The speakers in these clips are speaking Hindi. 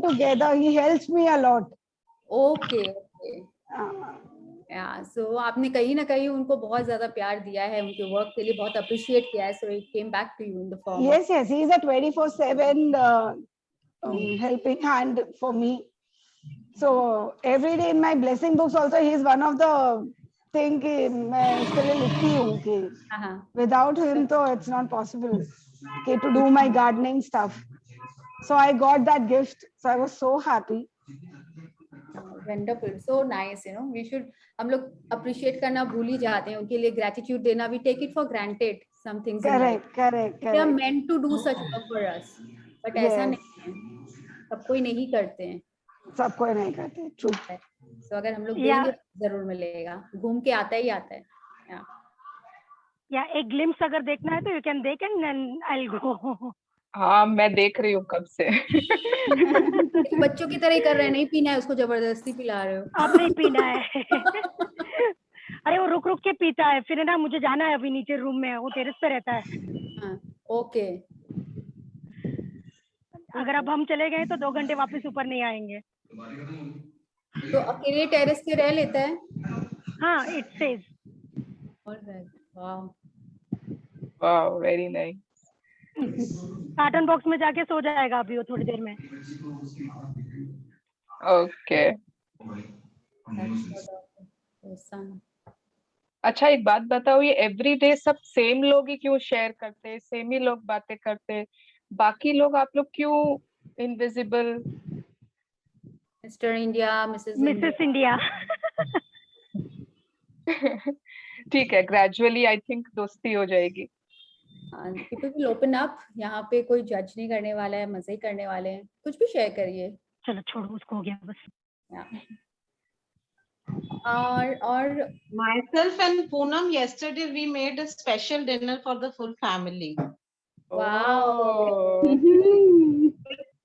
together. He helps me a lot. Okay okay so आपने कहीं ना कहीं उनको बहुत ज्यादा प्यार दिया है, उनके वर्क के लिए बहुत अप्रिशिएट किया है, so it came back to you in the form Yes, yes, he is a 24/7 helping hand for me. So every day in my blessing books also, he is one of the thing कि मैं उसके लिए लिखती हूँ कि without him तो it's not possible कि to do my gardening stuff. So I got that gift, so I was so happy. Wonderful, so nice, you know we should, हम लोग अप्रिशिएट करना भूल ही जाते हैं, उनके लिए ग्रेटिट्यूड देना, we take it for granted some things in life, Correct. They are meant to do such work for us, but ऐसा नहीं है, सब कोई नहीं करते हैं, सब कोई नहीं करते, ट्रू। सो अगर हम लोग देंगे जरूर मिलेगा, घूम के आता ही आता है। या एक ग्लिम्स अगर देखना है तो यू कैन देख एंड आई विल गो। हाँ, मैं देख रही हूँ कब से। बच्चों की तरह ही कर रहे हैं, नहीं पीना है उसको जबरदस्ती पिला रहे हो। अब नहीं पीना है। अरे वो रुक रुक के पीता है, फिर ना मुझे जाना है अभी नीचे रूम में, वो टेरेस पे रहता है। ओके, अगर अब हम चले गए तो 2 घंटे वापस ऊपर नहीं आएंगे। तो अकेले टेरेस पे रह लेता है? हाँ, it says. Alright, wow wow, very nice. Carton box में जाके सो जाएगा अभी वो थोड़ी देर में। ओके। अच्छा, एक बात बताओ, ये एवरीडे सब सेम लोग ही क्यों शेयर करते हैं, सेम ही लोग बातें करते हैं, बाकी लोग आप लोग क्यों invisible? Mister India, Mrs India. ठीक है, ग्रेजुअली आई थिंक दोस्ती हो जाएगी। पीपल विल ओपन अप, यहाँ पे कोई जज नहीं करने वाला है, मजे ही करने वाले हैं, कुछ भी शेयर करिए। चलो छोड़ो, उसको हो गया बस। और myself and Poonam, yesterday we made a special dinner for the full family. Wow.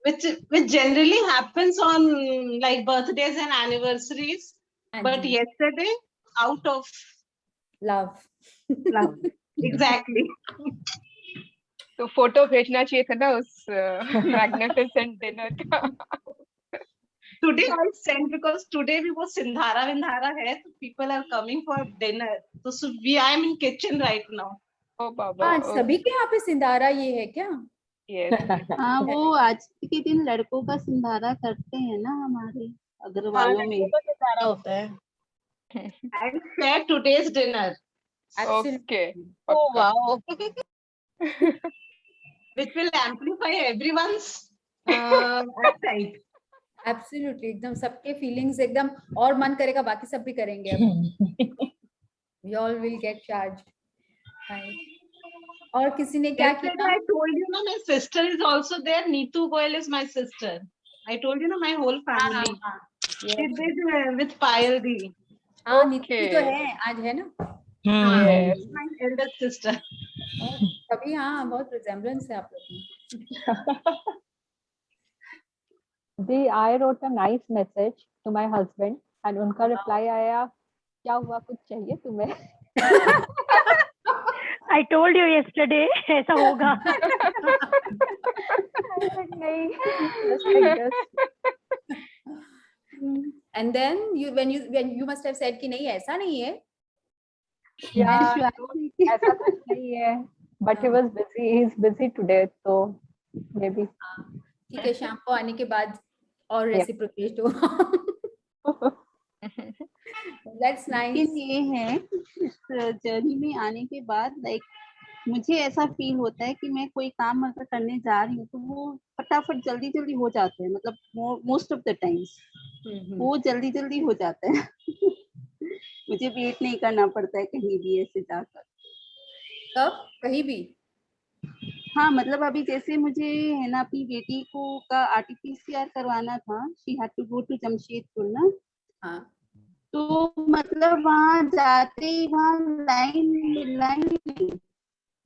which generally happens on like birthdays and anniversaries, but yesterday out of love. Exactly. तो फोटो भेजना चाहिए था ना उस मैग्निफिसेंट डिनर का। Today I sent because today we was Sindhara Vindhara है, so people are coming for dinner. So I am in kitchen right now. ओ बाबा, सभी के यहाँ पे सिंधारा ये है क्या? यस। हाँ, वो आज के दिन लड़कों का सिंधारा करते हैं ना, हमारे अग्रवालों में सिंधारा होता है। And share today's dinner. Okay. Oh wow. Which will amplify everyone's appetite. Absolutely, एकदम सबके फीलिंग्स एकदम, और मन करेगा बाकी सब भी करेंगे अब। We all will get charged. और किसी ने क्या किया? I told you ना, my sister is also there. Neetu Goyal is my sister. I told you ना, my whole family. She did with Payal Di. हाँ, नीतू तो है, आज है ना? Yes. My elder sister. तभी हाँ, बहुत resemblance है आप लोग में। I wrote a nice message to my husband and उनका reply आया, क्या हुआ, कुछ चाहिए तुम्हें? I told you yesterday ऐसा होगा। नहीं, just like this. And then when you must have said कि नहीं ऐसा नहीं है। Yeah, ऐसा कुछ नहीं है, but he was busy. He's busy today, so maybe. ठीक है, शाम को आने के बाद और रेसिप्रोकेट हो। That's nice. लेकिन ये है, इस जर्नी में आने के बाद लाइक मुझे ऐसा फील होता है कि मैं कोई काम अगर करने जा रही हूँ तो वो फटाफट जल्दी जल्दी हो जाते हैं, मतलब मोस्ट ऑफ द टाइम्स वो जल्दी जल्दी हो जाता है। मुझे वेट नहीं करना पड़ता है कहीं भी ऐसे जाकर। कब? कहीं भी? हाँ, मतलब अभी जैसे मुझे है ना अपनी बेटी को का RT-PCR करवाना था, she had to go to Jamshedpur ना। हाँ। तो मतलब वहाँ जाते ही वहाँ लाइन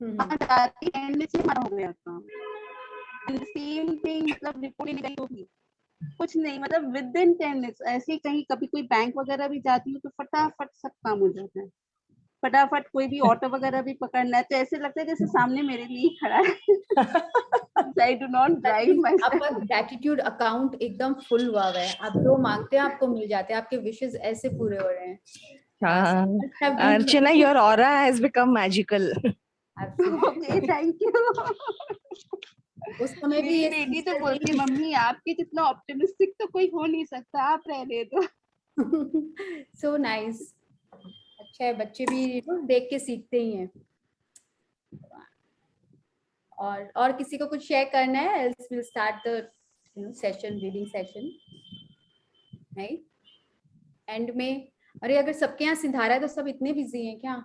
वहाँ जाते एंड से हमारा हो गया काम। सेम थिंग, मतलब रिपोर्ट नहीं होगी, कुछ नहीं, मतलब विद इन 10 मिनट्स। ऐसे कहीं कभी कोई बैंक वगैरह भी जाती हूँ तो फटाफट सब काम हो जाता है। फटाफट कोई भी ऑटो वगैरह भी पकड़ना है तो ऐसे लगता है जैसे सामने मेरे लिए ही खड़ा है। I do not drive my आपका ग्रेटिट्यूड अकाउंट एकदम फुल हुआ है, आप जो मांगते हैं आपको मिल जाते हैं, आपके विशेस ऐसे पूरे हो रहे हैं। Archana, your aura has become magical. Okay, thank you. उस समय भी मेरी ये बेटी तो बोलती है मम्मी आपके जितना ऑप्टिमिस्टिक तो कोई हो नहीं सकता, आप रहने दो। So nice. अच्छा है, बच्चे भी देख के सीखते ही हैं। और किसी को कुछ शेयर करना है? else we'll start the session, reading session. नहीं एंड में? अरे अगर सबके यहाँ सिंधारा है तो सब इतने बिजी हैं क्या?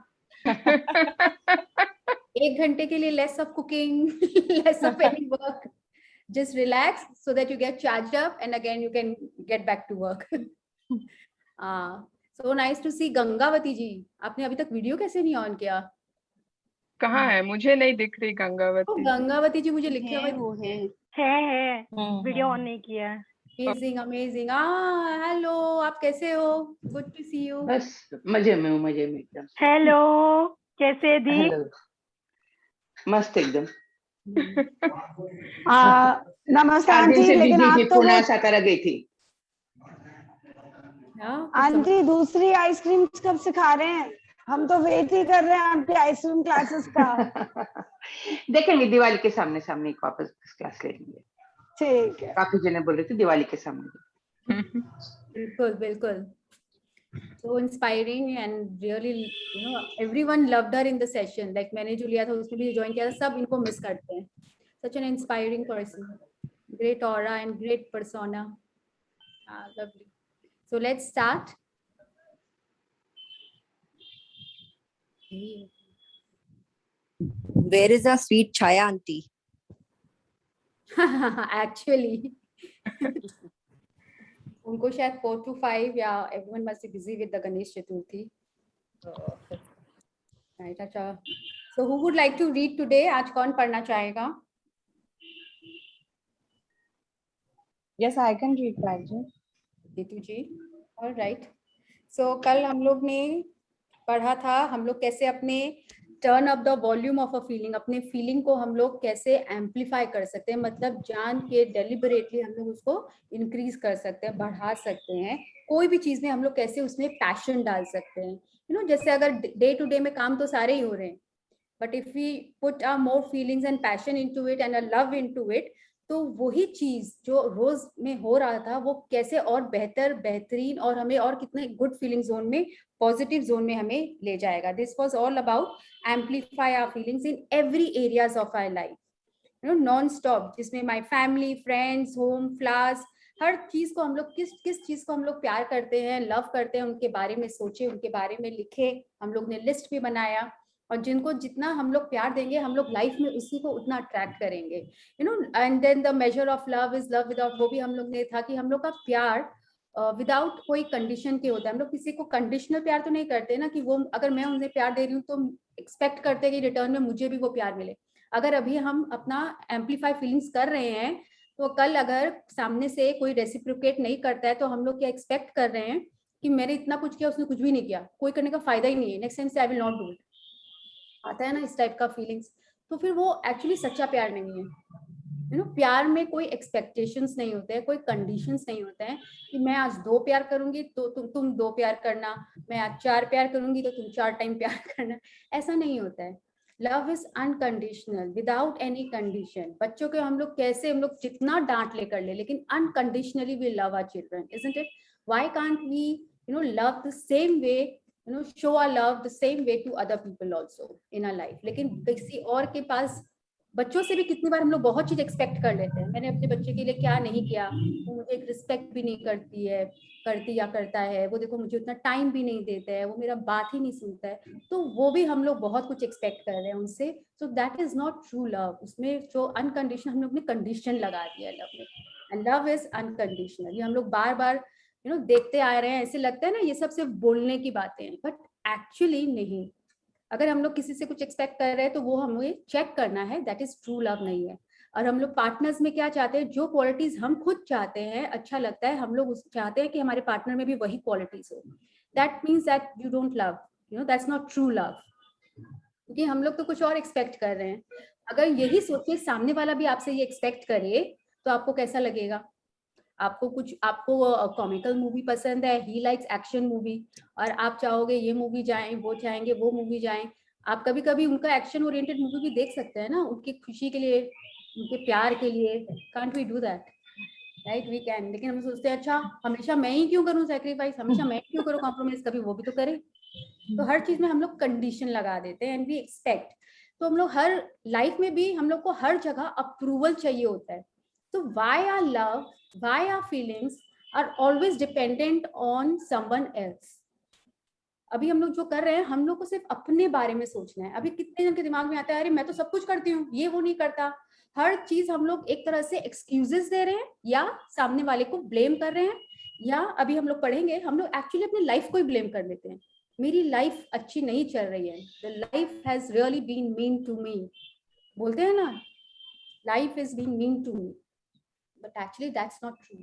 1 घंटे के लिए less of cooking, less of any work, just relax so that you get charged up and again you can get back to work. So nice to see. Gangavati ji, आपने अभी तक वीडियो कैसे नहीं ऑन किया? कहाँ है? मुझे नहीं दिख रही तो गंगावती। गंगावती जी मुझे लिखे हुए वो है वीडियो ऑन नहीं किया है। Amazing amazing. हेलो, आप कैसे हो? Good to see you. बस मजे में हूँ, मजे में एकदम। हेलो, कैसे दी? हेलो, मस्त एकदम। नमस्ते 4 दिन आंटी, से लेकिन बिजी आप थी, तो पुणे सातारा गई थी। आंटी दूसरी आइसक्रीम कब सिखा रहे हैं? हम तो वेट ही कर रहे हैं आपकी आइसक्रीम क्लासेस का। देखेंगे दिवाली के सामने सामने एक वापस क्लास ले लेंगे। ठीक है। काफी जने बोल रहे थे दिवाली के सामने। बिल्कुल बिल्कुल। So inspiring and really, everyone loved her in the session. Like मैंने जो लिया था उसमें भी join किया था, सब इनको मिस करते हैं। Such an inspiring person, great aura and great persona. Lovely. So let's start. Where is our sweet Chaya auntie? Actually, उनको शायद 4 to 5 या everyone must be busy with the Ganesh Chaturthi. Right, अच्छा. So who would like to read today? आज कौन पढ़ना चाहेगा? Yes, I can read, Prachi. Neetu ji, all right. So कल हम लोग ने पढ़ा था हम लोग कैसे अपने turn up the volume of a feeling, अपने फीलिंग को हम लोग कैसे एम्पलीफाई कर सकते हैं, मतलब जान के डेलिबरेटली हम लोग उसको इंक्रीज कर सकते हैं, बढ़ा सकते हैं। कोई भी चीज में हम लोग कैसे उसमें पैशन डाल सकते हैं। जैसे अगर डे टू डे में काम तो सारे ही हो रहे हैं, but if we put our more feelings and passion into it and a love into it, तो वही चीज जो रोज में हो रहा था वो कैसे और बेहतरीन और हमें और कितने गुड फीलिंग जोन में, पॉजिटिव जोन में हमें ले जाएगा। This was all about amplify our feelings in every areas of our life, non stop, जिसमें my family, friends, home, flowers, हर चीज को हम लोग किस चीज को हम लोग प्यार करते हैं, लव करते हैं, उनके बारे में सोचे, उनके बारे में लिखे। हम लोग ने लिस्ट भी बनाया, और जिनको जितना हम लोग प्यार देंगे हम लोग लाइफ में उसी को उतना अट्रैक्ट करेंगे। And then the major of love is love without, वो भी हम लोग ने था कि हम लोग का प्यार विदाउट कोई कंडीशन के होता है। हम लोग किसी को कंडीशनल प्यार तो नहीं करते ना, कि वो अगर मैं उन्हें प्यार दे रही हूँ तो एक्सपेक्ट करते हैं कि रिटर्न में मुझे भी वो प्यार मिले। अगर अभी हम अपना एम्पलीफाई फीलिंग्स कर रहे हैं, तो कल अगर सामने से कोई रेसिप्रोकेट नहीं करता है तो हम लोग क्या एक्सपेक्ट कर रहे हैं कि मैंने इतना कुछ किया, उसने कुछ भी नहीं किया, कोई करने का फायदा ही नहीं है, नेक्स्ट टाइम से I will not do it. आता है ना इस टाइप का फीलिंग्स, तो फिर वो एक्चुअली सच्चा प्यार नहीं है। प्यार में कोई एक्सपेक्टेशंस नहीं होते हैं, कोई कंडीशंस नहीं होते हैं कि मैं आज 2 प्यार करूंगी तो तुम 2 प्यार करना, मैं आज 4 प्यार करूंगी तो तुम 4 टाइम प्यार करना, ऐसा नहीं होता है। Love is unconditional, without any condition. बच्चों के हम लोग कैसे, हम लोग जितना डांट लेकर ले, लेकिन unconditionally we love our children, isn't it? Why can't we love the same way, show our love the same way to other people also in our life? लेकिन किसी और के पास, बच्चों से भी कितनी बार हम लोग बहुत चीज एक्सपेक्ट कर लेते हैं। मैंने अपने बच्चे के लिए क्या नहीं किया, वो मुझे एक रिस्पेक्ट भी नहीं करती या करता है, वो देखो मुझे उतना टाइम भी नहीं देता है, वो मेरा बात ही नहीं सुनता है, तो वो भी हम लोग बहुत कुछ एक्सपेक्ट कर रहे हैं उनसे। So that is not true love. उसमें जो अनकंडीशनल, हम लोग ने कंडीशन लगा दिया लव में, एंड लव इज अनकंडीशनल। ये हम लोग बार बार देखते आ रहे हैं। ऐसे लगता है ना ये सब सिर्फ बोलने की बातें हैं, बट एक्चुअली नहीं। अगर हम लोग किसी से कुछ एक्सपेक्ट कर रहे हैं तो वो हमें चेक करना है, दैट इज ट्रू लव नहीं है। और हम लोग पार्टनर्स में क्या चाहते हैं, जो क्वालिटीज हम खुद चाहते हैं, अच्छा लगता है, हम लोग चाहते हैं कि हमारे पार्टनर में भी वही क्वालिटीज हो। That means that you don't love, you know that's not true love, क्योंकि हम लोग तो कुछ और एक्सपेक्ट कर रहे हैं. अगर यही सोचे सामने वाला भी आपसे ये एक्सपेक्ट करे तो आपको कैसा लगेगा? आपको कॉमिकल मूवी पसंद है, ही लाइक्स एक्शन मूवी, और आप चाहोगे ये मूवी जाएं, वो चाहेंगे वो मूवी जाएं. आप कभी कभी उनका एक्शन ओरिएंटेड मूवी भी देख सकते हैं ना, उनकी खुशी के लिए, उनके प्यार के लिए. Can't we do that? Right, we can. लेकिन हम सोचते हैं अच्छा हमेशा मैं ही क्यों करूं सैक्रिफाइस, हमेशा मैं ही क्यों करूं कॉम्प्रोमाइज, कभी वो भी तो करे. तो हर चीज में हम लोग कंडीशन लगा देते हैं एंड वी एक्सपेक्ट. तो हम लोग हर लाइफ में भी हम लोग को हर जगह अप्रूवल चाहिए होता है. तो why our love, why our feelings are always dependent on someone else. अभी हम लोग जो कर रहे हैं, हम लोग को सिर्फ अपने बारे में सोचना है. अभी कितने जन के दिमाग में आता है अरे मैं तो सब कुछ करती हूँ, ये वो नहीं करता. हर चीज हम लोग एक तरह से एक्सक्यूजेस दे रहे हैं या सामने वाले को ब्लेम कर रहे हैं, या अभी हम लोग पढ़ेंगे हम लोग एक्चुअली अपनी लाइफ को ही ब्लेम कर लेते हैं. मेरी लाइफ अच्छी नहीं चल रही है, the life has really been mean to me. बोलते हैं ना, life is been mean to me, but actually that's not true.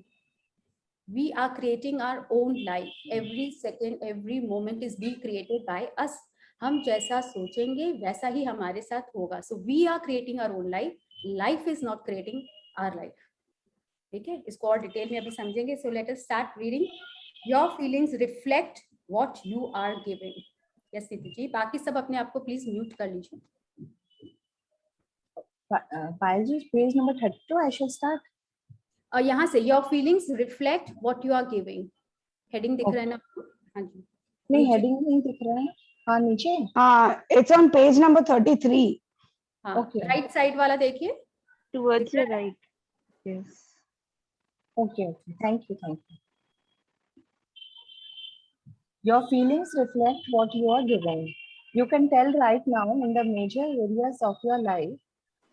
We are creating our own life. Every second, every moment is being created by us. हम जैसा सोचेंगे वैसा ही हमारे साथ होगा. So we are creating our own life. Life is not creating our life. ठीक है, इसको और डिटेल में अभी समझेंगे. So let us start reading. Your feelings reflect what you are giving. Yes, Siti जी, बाकी सब अपने आप को प्लीज म्यूट कर लीजिए. Payal ji, page number 32, I shall start. और यहाँ से your feelings reflect what you are giving. Heading दिख रहा है ना आपको? हाँ जी. नहीं, हेडिंग नहीं दिख रहा है. हाँ नीचे. हाँ, इट्स ऑन पेज नंबर 33. हाँ, Okay. राइट साइड वाला देखिए. Towards the right. Yes. Okay. Thank you. Your feelings reflect what you are giving. You can tell right now in the major areas of your life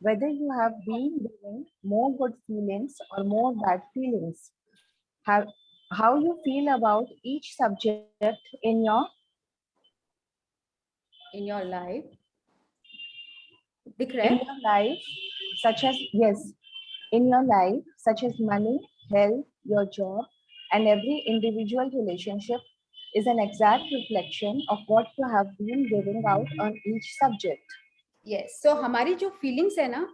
whether you have been giving more good feelings or more bad feelings. How you feel about each subject in your life. दिख रहा है? In your life, such as money, health, your job, and every individual relationship is an exact reflection of what you have been giving out on each subject. Yes. So हमारी जो फीलिंग्स है ना,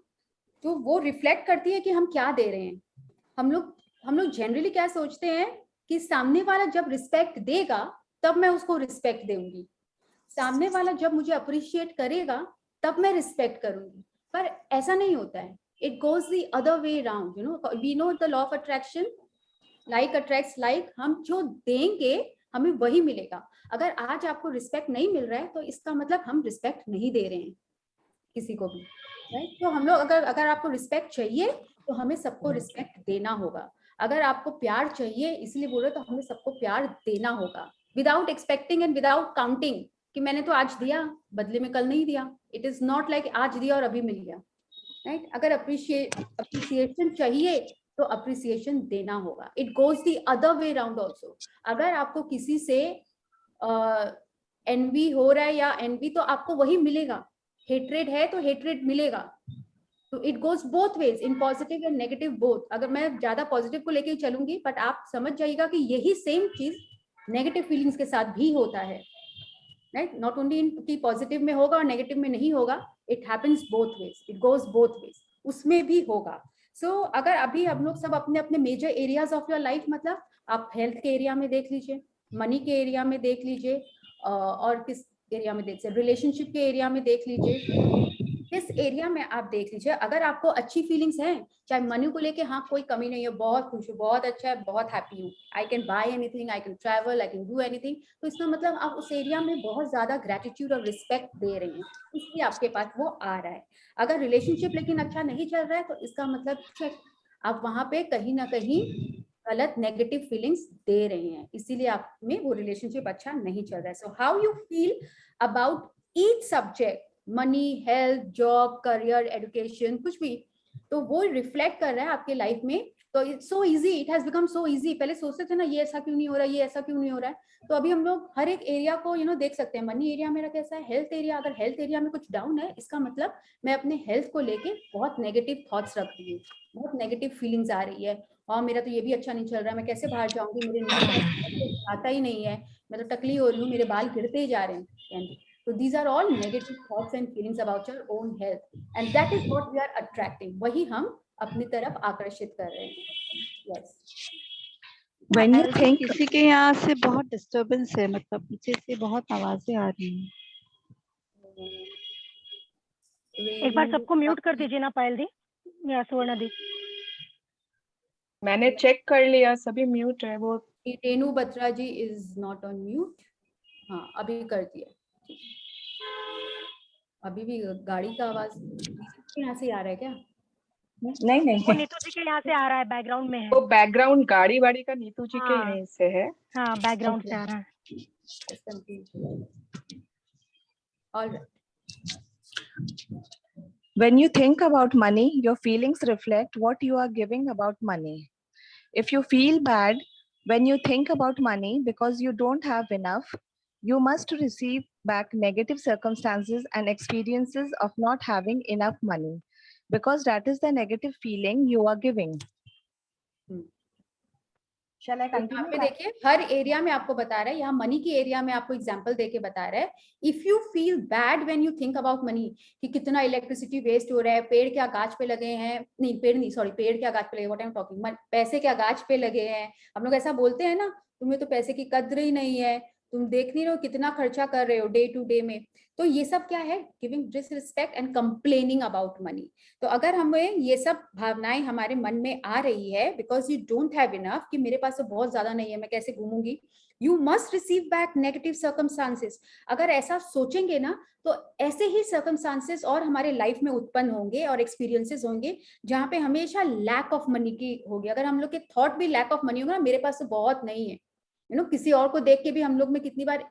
तो वो रिफ्लेक्ट करती है कि हम क्या दे रहे हैं. हम लोग जनरली क्या सोचते हैं कि सामने वाला जब रिस्पेक्ट देगा तब मैं उसको रिस्पेक्ट दूंगी, सामने वाला जब मुझे अप्रिशिएट करेगा तब मैं रिस्पेक्ट करूंगी. पर ऐसा नहीं होता है. It goes the other way round. You know, we know the law of attraction, like attracts like. हम जो देंगे हमें वही मिलेगा. अगर आज आपको रिस्पेक्ट नहीं मिल रहा है तो इसका मतलब हम रिस्पेक्ट नहीं दे रहे हैं किसी को भी. राइट. तो हम लोग अगर आपको रिस्पेक्ट चाहिए तो हमें सबको रिस्पेक्ट देना होगा. अगर आपको प्यार चाहिए इसलिए बोल रहे तो हमें सबको प्यार देना होगा, without expecting and without counting कि मैंने तो आज दिया बदले में कल नहीं दिया. इट इज नॉट लाइक आज दिया और अभी मिल गया. राइट. अगर अप्रिसिएशन चाहिए तो अप्रिसिएशन देना होगा. It goes the other way round also. अगर आपको किसी से एनवी हो रहा है या एनवी, तो आपको वही मिलेगा. हेट्रेड है तो हेट्रेड मिलेगा. तो it goes both ways, in positive and negative both. अगर मैं ज्यादा पॉजिटिव को लेके चलूंगी, बट आप समझ जाइएगा कि यही सेम चीज नेगेटिव फीलिंग्स के साथ भी होता है. राइट. नॉट ओनली कि पॉजिटिव में होगा और नेगेटिव में नहीं होगा. It happens both ways, it goes both ways, उसमें भी होगा. सो अगर अभी हम लोग सब अपने अपने major areas of your life, मतलब आप हेल्थ के एरिया में देख लीजिए, मनी के एरिया में देख लीजिए, और किस एरिया में देख सकते, रिलेशनशिप के एरिया में देख लीजिए, किस एरिया में आप देख लीजिए. अगर आपको अच्छी फीलिंग्स हैं, चाहे मनी को लेके हाँ कोई कमी नहीं है, बहुत खुश हूँ, बहुत अच्छा है, बहुत हैप्पी हूँ, I can buy anything, I can travel, I can do anything, तो इसका मतलब आप उस एरिया में बहुत ज्यादा ग्रेटिट्यूड और रिस्पेक्ट दे रहे हैं, इसलिए आपके पास वो आ रहा है. अगर रिलेशनशिप लेकिन अच्छा नहीं चल रहा है तो इसका मतलब चेक, आप वहां पे कहीं ना कहीं गलत नेगेटिव फीलिंग्स दे रहे हैं, इसीलिए आप में वो रिलेशनशिप अच्छा नहीं चल रहा है. So how you feel about each subject, money, health, job, career, education, कुछ भी, तो वो रिफ्लेक्ट कर रहा है आपके लाइफ में. तो तो so easy, it has become so easy. पहले सोचते थे ना ये ऐसा क्यों नहीं हो रहा है, ये ऐसा क्यों नहीं हो रहा है, तो अभी हम लोग हर एक एरिया को देख सकते हैं। मनी एरिया मेरा कैसा है, हेल्थ एरिया, अगर हेल्थ एरिया में कुछ डाउन है, इसका मतलब मैं अपने हेल्थ को लेके बहुत नेगेटिव थॉट्स रख रही हूँ, बहुत नेगेटिव फीलिंग्स आ रही है, और मेरा तो ये भी अच्छा नहीं चल रहा है, मैं कैसे बाहर जाऊंगी, मेरे आता ही नहीं है, मैं तो टकली हो रही हूँ, मेरे बाल गिरते ही जा रहे हैं। So these are all negative thoughts and feelings about your own health, and that is what we are attracting. वही हम अपनी तरफ आकर्षित कर रहे हैं। Yes. When you ऐसे think किसी के यहाँ से बहुत डिस्टरबेंस है, मतलब पीछे से बहुत आवाजें आ रही हैं। एक बार सबको म्यूट कर दीजिए ना पायल दी या सुवर्णा दी। मैंने चेक कर लिया, सभी म्यूट है। वो रेनू बत्रा जी इज नॉट ऑन म्यूट। हाँ अभी कर दिया। अभी भी गाड़ी का आवाज यहाँ से आ रहा है क्या? नहीं नहीं, वो नीतू जी के यहाँ से आ रहा है, बैकग्राउंड में है। वो बैकग्राउंड गाड़ी वाड़ी का नीतू जी के हाँ। यहीं से है। हाँ बैकग्राउंड से आ रहा है। All right. when you think about money, your feelings reflect what you are giving about money. If you feel bad when you think about money because you don't have enough, you must receive back negative circumstances and experiences of not having enough money, because that is the negative feeling you are giving. Shall I तो यहाँ पे देखिए हर एरिया में आपको बता रहा है, यहाँ मनी की एरिया में आपको एग्जांपल देके बता रहा है, if you feel bad when you think about money, कि कितना इलेक्ट्रिसिटी वेस्ट हो रहा है, पेड़ क्या गाछ पे लगे हैं, नहीं पेड़ नहीं सॉरी पेड़ क्या गाछ पे लगे, व्हाट आई एम टॉकिंग, पैसे क्या गाछ पे लगे हैं। हम लोग ऐसा बोलते हैं ना, तुम्हें तो पैसे की कद्र ही नहीं है, तुम देख नहीं रहे हो कितना खर्चा कर रहे हो डे टू डे में। तो ये सब क्या है, giving disrespect and complaining about money. तो अगर हमें ये सब भावनाएं हमारे मन में आ रही है because you don't have enough, कि मेरे पास तो बहुत ज्यादा नहीं है, मैं कैसे घूमूंगी, you must receive back negative circumstances. अगर ऐसा सोचेंगे ना तो ऐसे ही सर्कमस्टांसेस और हमारे लाइफ में उत्पन्न होंगे और एक्सपीरियंसेस होंगे जहां पे हमेशा लैक ऑफ मनी की होगी। अगर हम लोग के थॉट भी लैक ऑफ मनी होगा ना, मेरे पास तो बहुत नहीं है, किसी और को देख के भी हम लोग में कितनी बार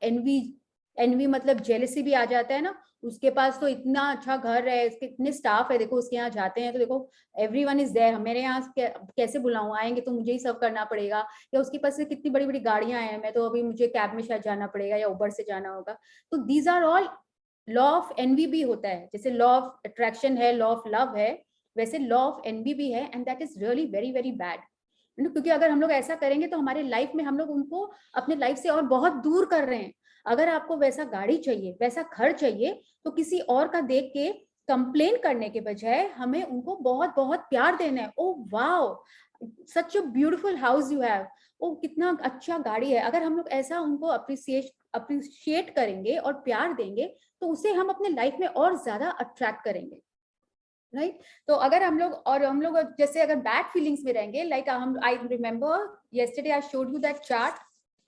एनवी मतलब जेलसी भी आ जाता है ना, उसके पास तो इतना अच्छा घर है, उसके इतने स्टाफ है, देखो उसके यहाँ जाते हैं तो देखो एवरीवन इज देयर, मेरे यहाँ कैसे बुलाऊं, आएंगे तो मुझे ही सर्व करना पड़ेगा, या उसके पास से कितनी बड़ी बड़ी गाड़ियां हैं, मैं तो अभी मुझे कैब में शायद जाना पड़ेगा या उबर से जाना होगा। तो these are all law of envy भी होता है, जैसे लॉ ऑफ अट्रैक्शन है, लॉ ऑफ लव है, वैसे लॉ ऑफ एनवी भी है, and that is really very very bad. क्योंकि अगर हम लोग ऐसा करेंगे तो हमारे लाइफ में हम लोग उनको अपने लाइफ से और बहुत दूर कर रहे हैं। अगर आपको वैसा गाड़ी चाहिए, वैसा घर चाहिए, तो किसी और का देख के कंप्लेन करने के बजाय हमें उनको बहुत बहुत प्यार देना है। Oh wow, such a beautiful house you have, oh कितना अच्छा गाड़ी है। अगर हम लोग ऐसा उनको अप्रिशिएट करेंगे और प्यार देंगे तो उसे हम अपने लाइफ में और ज्यादा अट्रैक्ट करेंगे, राइट। तो अगर हम लोग जैसे अगर बैड फीलिंग्स में रहेंगे, like I remember yesterday I showed you that chart,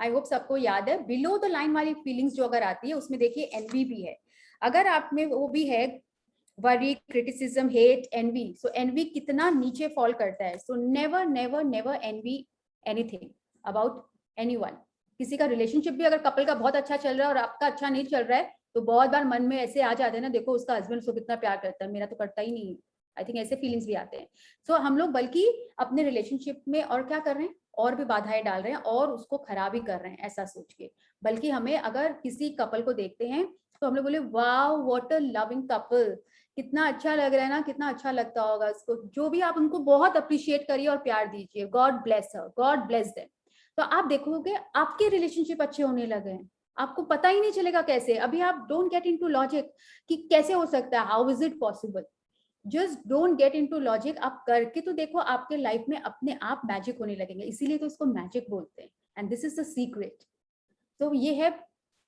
I hope सबको याद है, बिलो द लाइन वाली फीलिंग्स जो अगर आती है उसमें देखिए एनवी भी है, अगर आप में वो भी है worry, criticism, hate, envy, so envy कितना नीचे फॉल करता है। So never never never envy anything about anyone. किसी का रिलेशनशिप भी अगर कपल का बहुत अच्छा चल रहा है और आपका अच्छा नहीं चल रहा है तो बहुत बार मन में ऐसे आ जाते हैं ना, देखो उसका हस्बैंड उसको कितना प्यार करता है, मेरा तो करता ही नहीं है। आई थिंक ऐसे फीलिंग्स भी आते हैं। सो हम लोग बल्कि अपने रिलेशनशिप में और क्या कर रहे हैं, और भी बाधाएं डाल रहे हैं और उसको खराब ही कर रहे हैं ऐसा सोच के। बल्कि हमें अगर किसी कपल को देखते हैं तो हम लोग बोले wow what a loving couple, कितना अच्छा लग रहा है ना, कितना अच्छा लगता होगा उसको। जो भी आप उनको बहुत अप्रिशिएट करिए और प्यार दीजिए, गॉड ब्लेस हर, गॉड ब्लेस देम, तो आप देखोगे आपके रिलेशनशिप अच्छे होने लगे हैं। आपको पता ही नहीं चलेगा कैसे, अभी आप डोंट गेट इनटू लॉजिक कि कैसे हो सकता है, how is it possible, just don't get into logic. आप करके तो देखो, आपके लाइफ में अपने आप मैजिक होने लगेंगे, इसीलिए तो इसको मैजिक बोलते हैं, and this is the secret. तो ये है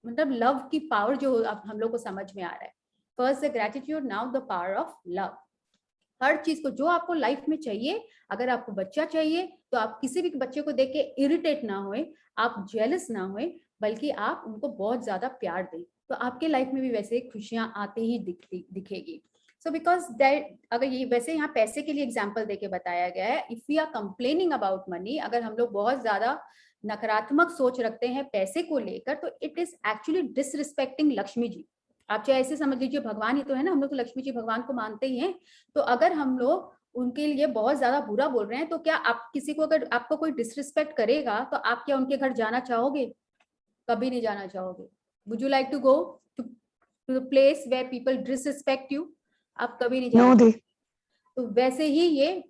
मतलब लव की पावर जो अब हम लोग को समझ में आ रहा है। First the gratitude, now the power of love. हर चीज को जो आपको लाइफ में चाहिए, अगर आपको बच्चा चाहिए तो आप किसी भी बच्चे को देख के इरिटेट ना होए, आप जेलस ना होए, बल्कि आप उनको बहुत ज्यादा प्यार दें, तो आपके लाइफ में भी वैसे खुशियां आते ही दिखेगी। सो बिकॉज दैट, अगर ये वैसे यहाँ पैसे के लिए एग्जाम्पल देके बताया गया है, if we are complaining about money, अगर हम लोग बहुत ज्यादा नकारात्मक सोच रखते हैं पैसे को लेकर, तो it is actually disrespecting Lakshmi ji. आप चाहे ऐसे समझ लीजिए भगवान ही तो है ना, हम लोग तो लक्ष्मी जी भगवान को मानते ही हैं। तो अगर हम लोग उनके लिए बहुत ज्यादा बुरा बोल रहे हैं, तो क्या आप किसी को, अगर आपको कोई डिसरिस्पेक्ट करेगा तो आप क्या उनके घर जाना चाहोगे? कभी नहीं जाना चाहोगे। Would you like to go to the place where people disrespect you? आप कभी नहीं जाना चाहोगे। तो वैसे ही ये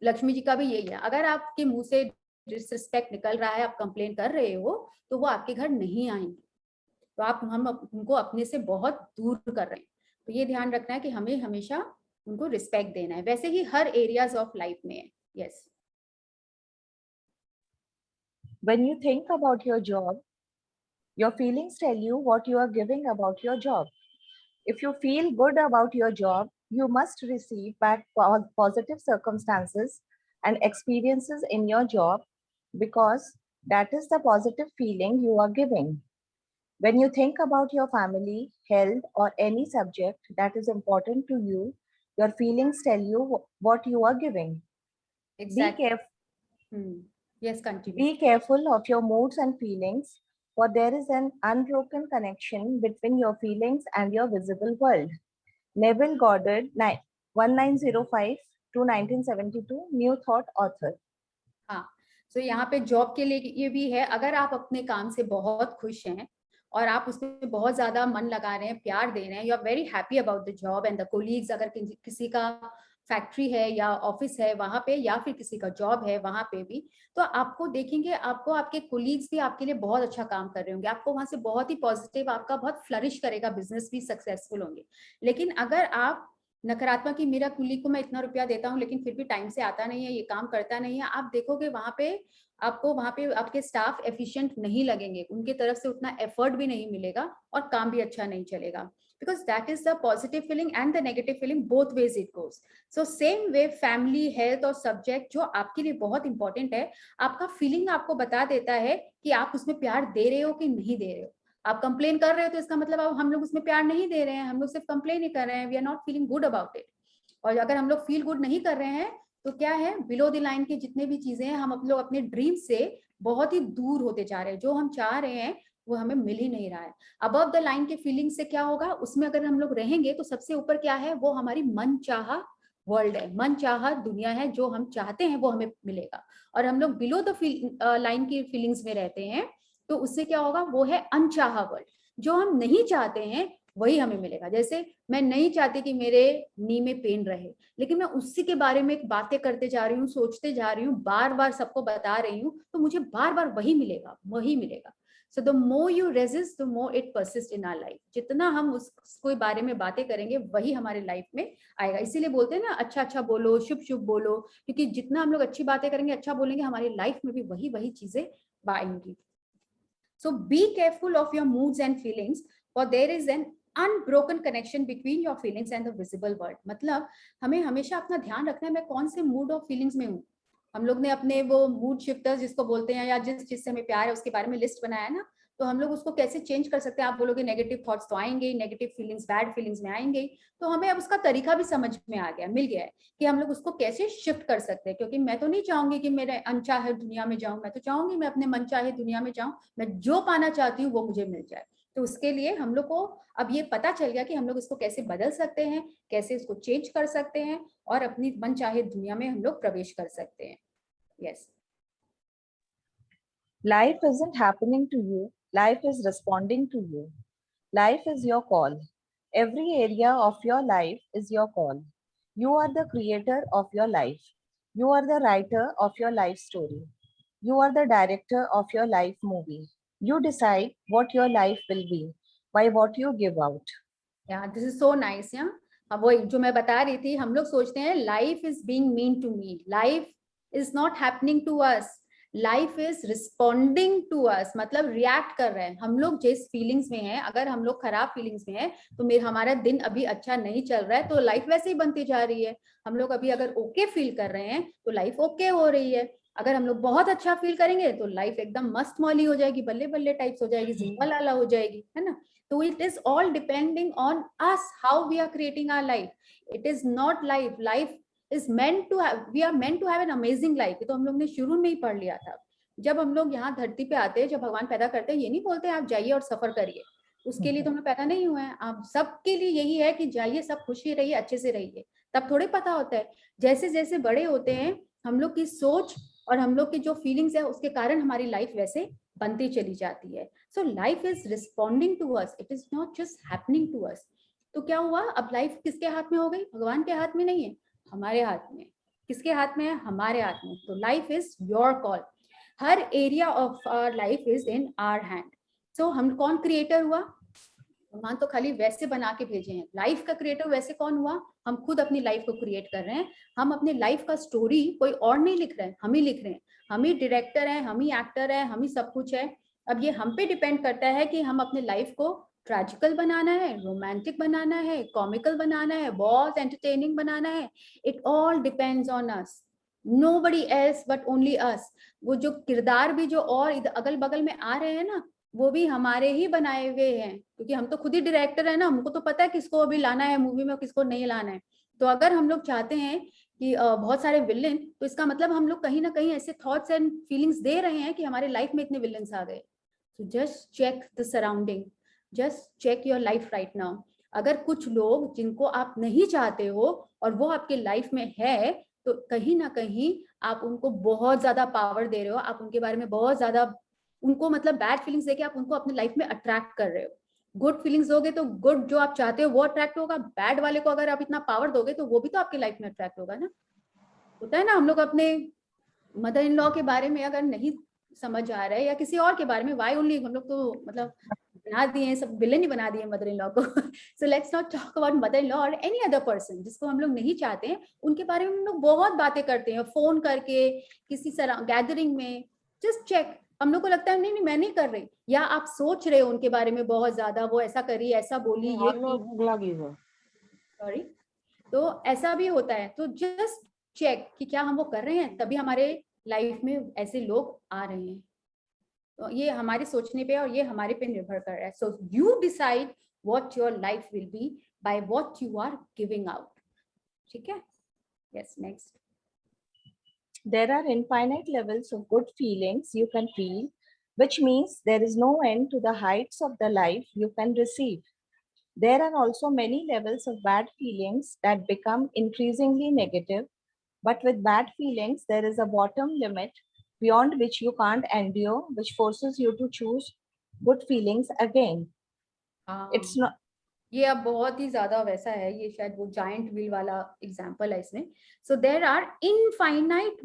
लक्ष्मी जी का भी यही है, अगर आपके मुंह से डिसरिस्पेक्ट निकल रहा है, आप कंप्लेन कर रहे हो, तो वो आपके घर नहीं आएंगे। तो हम उनको अपने से बहुत दूर कर रहे हैं। तो ये ध्यान रखना है कि हमें हमेशा उनको रिस्पेक्ट देना है, वैसे ही हर एरियाज ऑफ लाइफ में है। Yes. When you think about your job, your feelings tell you what you are giving about your job. If you feel good about your job, you must receive back positive circumstances and experiences in your job, because that is the positive feeling you are giving. When you think about your family, health, or any subject that is important to you, your feelings tell you what you are giving. Exactly. Yes, continue. Be careful of your moods and feelings, for there is an unbroken connection between your feelings and your visible world. Neville Goddard, 1905 to 1972, New Thought author. हाँ, तो यहाँ पे जॉब के लिए ये भी है, अगर आप अपने काम से बहुत खुश हैं और आप उसमें बहुत ज्यादा मन लगा रहे हैं, प्यार दे रहे हैं, you are very happy about the job and the colleagues, अगर किसी का फैक्ट्री है या ऑफिस है वहां पे, या फिर किसी का जॉब है वहां पे भी, तो आपको देखेंगे, आपको आपके कोलीग्स भी आपके लिए बहुत अच्छा काम कर रहे होंगे, आपको वहां से बहुत ही पॉजिटिव, आपका बहुत फ्लरिश करेगा, बिजनेस भी सक्सेसफुल होंगे। लेकिन अगर आप नकारात्मक कि मेरा कुलीग को मैं इतना रुपया देता हूँ लेकिन फिर भी टाइम से आता नहीं है, ये काम करता नहीं है, आप देखोगे वहां पे आपके स्टाफ एफिशिएंट नहीं लगेंगे, उनके तरफ से उतना एफर्ट भी नहीं मिलेगा और काम भी अच्छा नहीं चलेगा, because that is the positive feeling and the negative feeling, both ways it goes. So same way family, health और subject जो आपके लिए बहुत इंपॉर्टेंट है, आपका फीलिंग आपको बता देता है कि आप उसमें प्यार दे रहे हो कि नहीं दे रहे हो। आप कंप्लेन कर रहे हो तो इसका मतलब अब हम लोग उसमें प्यार नहीं दे रहे हैं, हम लोग सिर्फ कंप्लेन ही कर रहे हैं, we are not feeling good about it. और अगर हम लोग फील गुड नहीं कर रहे हैं तो क्या है, बिलो द लाइन की जितने भी चीजें हैं, हम लोग अपने ड्रीम से बहुत ही दूर होते जा रहे हैं, जो हम चाह रहे हैं वो हमें मिल ही नहीं रहा है। अबव द लाइन के फीलिंग से क्या होगा, उसमें अगर हम लोग रहेंगे तो सबसे ऊपर क्या है, वो हमारी मन चाहा वर्ल्ड है, मन चाहा दुनिया है, जो हम चाहते हैं वो हमें मिलेगा। और हम लोग बिलो द लाइन की फीलिंग्स में रहते हैं तो उससे क्या होगा, वो है अनचाहा वर्ल्ड, जो हम नहीं चाहते हैं वही हमें मिलेगा। जैसे मैं नहीं चाहती कि मेरे नी में पेन रहे, लेकिन मैं उसी के बारे में बातें करते जा रही हूँ, सोचते जा रही हूँ, बार बार सबको बता रही हूँ, तो मुझे बार बार वही मिलेगा, वही मिलेगा। So the more you resist, the more it persists in our life. जितना हम उसको बारे में बातें करेंगे वही हमारे लाइफ में आएगा। इसीलिए बोलते हैं ना, अच्छा अच्छा बोलो, शुभ शुभ बोलो, क्योंकि जितना हम लोग अच्छी बातें करेंगे, अच्छा बोलेंगे, हमारी लाइफ में भी वही वही चीजें आएंगी। So be careful of your moods and feelings, for there is an unbroken connection between your feelings and the visible world. मतलब हमें हमेशा अपना ध्यान रखना है, मैं कौन से मूड और फीलिंग्स में हूँ। हम लोग ने अपने वो मूड शिफ्टर्स जिसको बोलते हैं, या जिस चीज से हमें प्यार है उसके बारे में लिस्ट बनाया है ना, तो हम लोग उसको कैसे चेंज कर सकते हैं। आप बोलोगे नेगेटिव थॉट्स तो आएंगे, नेगेटिव फीलिंग्स, बैड फीलिंग्स में आएंगे, तो हमें अब उसका तरीका भी समझ में आ गया, मिल गया है कि हम लोग उसको कैसे शिफ्ट कर सकते हैं। क्योंकि मैं तो नहीं चाहूंगी कि मेरे अनचाहे दुनिया में जाऊं, मैं तो चाहूंगी मैं अपने मनचाहे दुनिया में जाऊं, मैं जो पाना चाहती हूँ वो मुझे मिल जाए। तो उसके लिए हम लोग को अब ये पता चल गया कि हम लोग इसको कैसे बदल सकते हैं, कैसे इसको चेंज कर सकते हैं और अपनी मनचाहे दुनिया में हम लोग प्रवेश कर सकते हैं। Yes. Life isn't happening to you. Life is responding to you. Life is your call. Every area of your life is your call. You are the creator of your life. You are the writer of your life story. You are the director of your life movie. You decide what your life will be by what you give out. Yeah, this is so nice. Yeah. अब वो जो मैं बता रही थी, हम लोग सोचते हैं life is being mean to me. Life is not happening to us. Life is responding to us. मतलब रिएक्ट कर रहे हैं हम लोग जिस फीलिंग्स में हैं। अगर हम लोग खराब फीलिंग्स में हैं तो हमारा दिन अभी अच्छा नहीं चल रहा है, तो लाइफ वैसे ही बनती जा रही है। हम लोग अभी अगर ओके फील कर रहे हैं तो लाइफ ओके हो रही है। अगर हम लोग बहुत अच्छा फील करेंगे तो लाइफ एकदम मस्त मौली हो जाएगी, बल्ले बल्ले टाइप्स हो जाएगी, जिंगा लाला हो जाएगी, है ना। So it is all depending on us, how we are creating our life. It is not life. Life is meant to have, we are meant to have an amazing life. तो हम लोग ने शुरू में ही पढ़ लिया था। जब हम लोग यहाँ धरती पे आते हैं, जब भगवान पैदा करते हैं, ये नहीं बोलते हैं आप जाइए और सफर करिए, उसके लिए तो हम लोग पैदा नहीं हुए हैं। आप सबके लिए यही है कि जाइए, सब खुशी रहिए, अच्छे से रहिए, तब थोड़े पता होता है। जैसे जैसे बड़े होते हैं हम लोग की सोच और हम लोग की जो फीलिंग्स है उसके कारण हमारी लाइफ वैसे बनती चली जाती है। So life is responding to us, it is not just happening to us. तो क्या हुआ, अब लाइफ किसके हाथ में हो गई? भगवान के हाथ में नहीं है, हमारे हाथ में। किसके हाथ में है? हमारे हाथ में। तो लाइफ इज योर कॉल, हर area of our life is in our hand. So हम कौन क्रिएटर हुआ? भगवान तो खाली वैसे बना के भेजे हैं। लाइफ का क्रिएटर वैसे कौन हुआ? हम खुद अपनी लाइफ को क्रिएट कर रहे हैं। हम अपने लाइफ का स्टोरी कोई और नहीं लिख रहे हैं, हम ही लिख रहे हैं। हम ही डायरेक्टर हैं, हम ही एक्टर हैं, हम ही सब कुछ है। अब ये हम पे डिपेंड करता है कि हम अपने लाइफ को ट्रेजिकल बनाना है, रोमांटिक बनाना है, कॉमिकल बनाना है, बहुत एंटरटेनिंग बनाना है। It all depends on us, nobody else but only us। वो जो किरदार भी जो और अगल बगल में आ रहे हैं ना, वो भी हमारे ही बनाए हुए हैं, क्योंकि हम तो खुद ही डायरेक्टर है ना। हमको तो पता है किसको अभी लाना है मूवी में और किसको नहीं लाना है। तो अगर हम लोग चाहते हैं कि बहुत सारे विलेन, तो इसका मतलब हम लोग कहीं ना कहीं ऐसे थॉट्स एंड फीलिंग्स दे रहे हैं कि हमारे लाइफ में इतने विलेन्स आ गए। So just check the surrounding, just check your life right now। अगर कुछ लोग जिनको आप नहीं चाहते हो और वो आपके लाइफ में है, तो कहीं ना कहीं आप उनको बहुत ज्यादा पावर दे रहे हो, आप उनके बारे में बहुत ज्यादा उनको मतलब बैड फीलिंग्स देके आप उनको अपने लाइफ में अट्रैक्ट कर रहे हो। गुड फीलिंग्स दोगे तो गुड जो आप चाहते हो वो अट्रैक्ट होगा। बैड वाले को अगर आप इतना पावर दोगे तो वो भी तो आपकी लाइफ में अट्रैक्ट होगा ना। होता है ना, हम लोग अपने मदर इन लॉ के बारे में अगर नहीं समझ आ रहा है या किसी और के बारे में, वाई ओनली, हम लोग तो मतलब बना दिए सब विलेन ही बना दिए मदर इन लॉ को। So let's not talk about mother in law और एनी अदर पर्सन जिसको हम लोग नहीं चाहते हैं। उनके बारे में हम लोग बहुत बातें करते हैं, फोन करके, किसी गैदरिंग में। Just check. हम लोग को लगता है नहीं नहीं मैं नहीं कर रही, या आप सोच रहे हो उनके बारे में बहुत ज्यादा, वो ऐसा करी, ऐसा बोली, ये सॉरी। तो ऐसा भी होता है। तो जस्ट चेक कि क्या हम वो कर रहे हैं, तभी हमारे लाइफ में ऐसे लोग आ रहे हैं। तो ये हमारे सोचने पे और ये हमारे पे निर्भर कर रहा है। So you decide what your life will be by what you are giving out. ठीक है? Yes, next. There are infinite levels of good feelings you can feel, which means there is no end to the heights of the life you can receive. There are also many levels of bad feelings that become increasingly negative, but with bad feelings, there is a bottom limit beyond which you can't endure, which forces you to choose good feelings again. It's not. ये अब बहुत ही ज्यादा वैसा है, ये शायद वो जायंट व्हील वाला एग्जांपल है इसमें। So there are infinite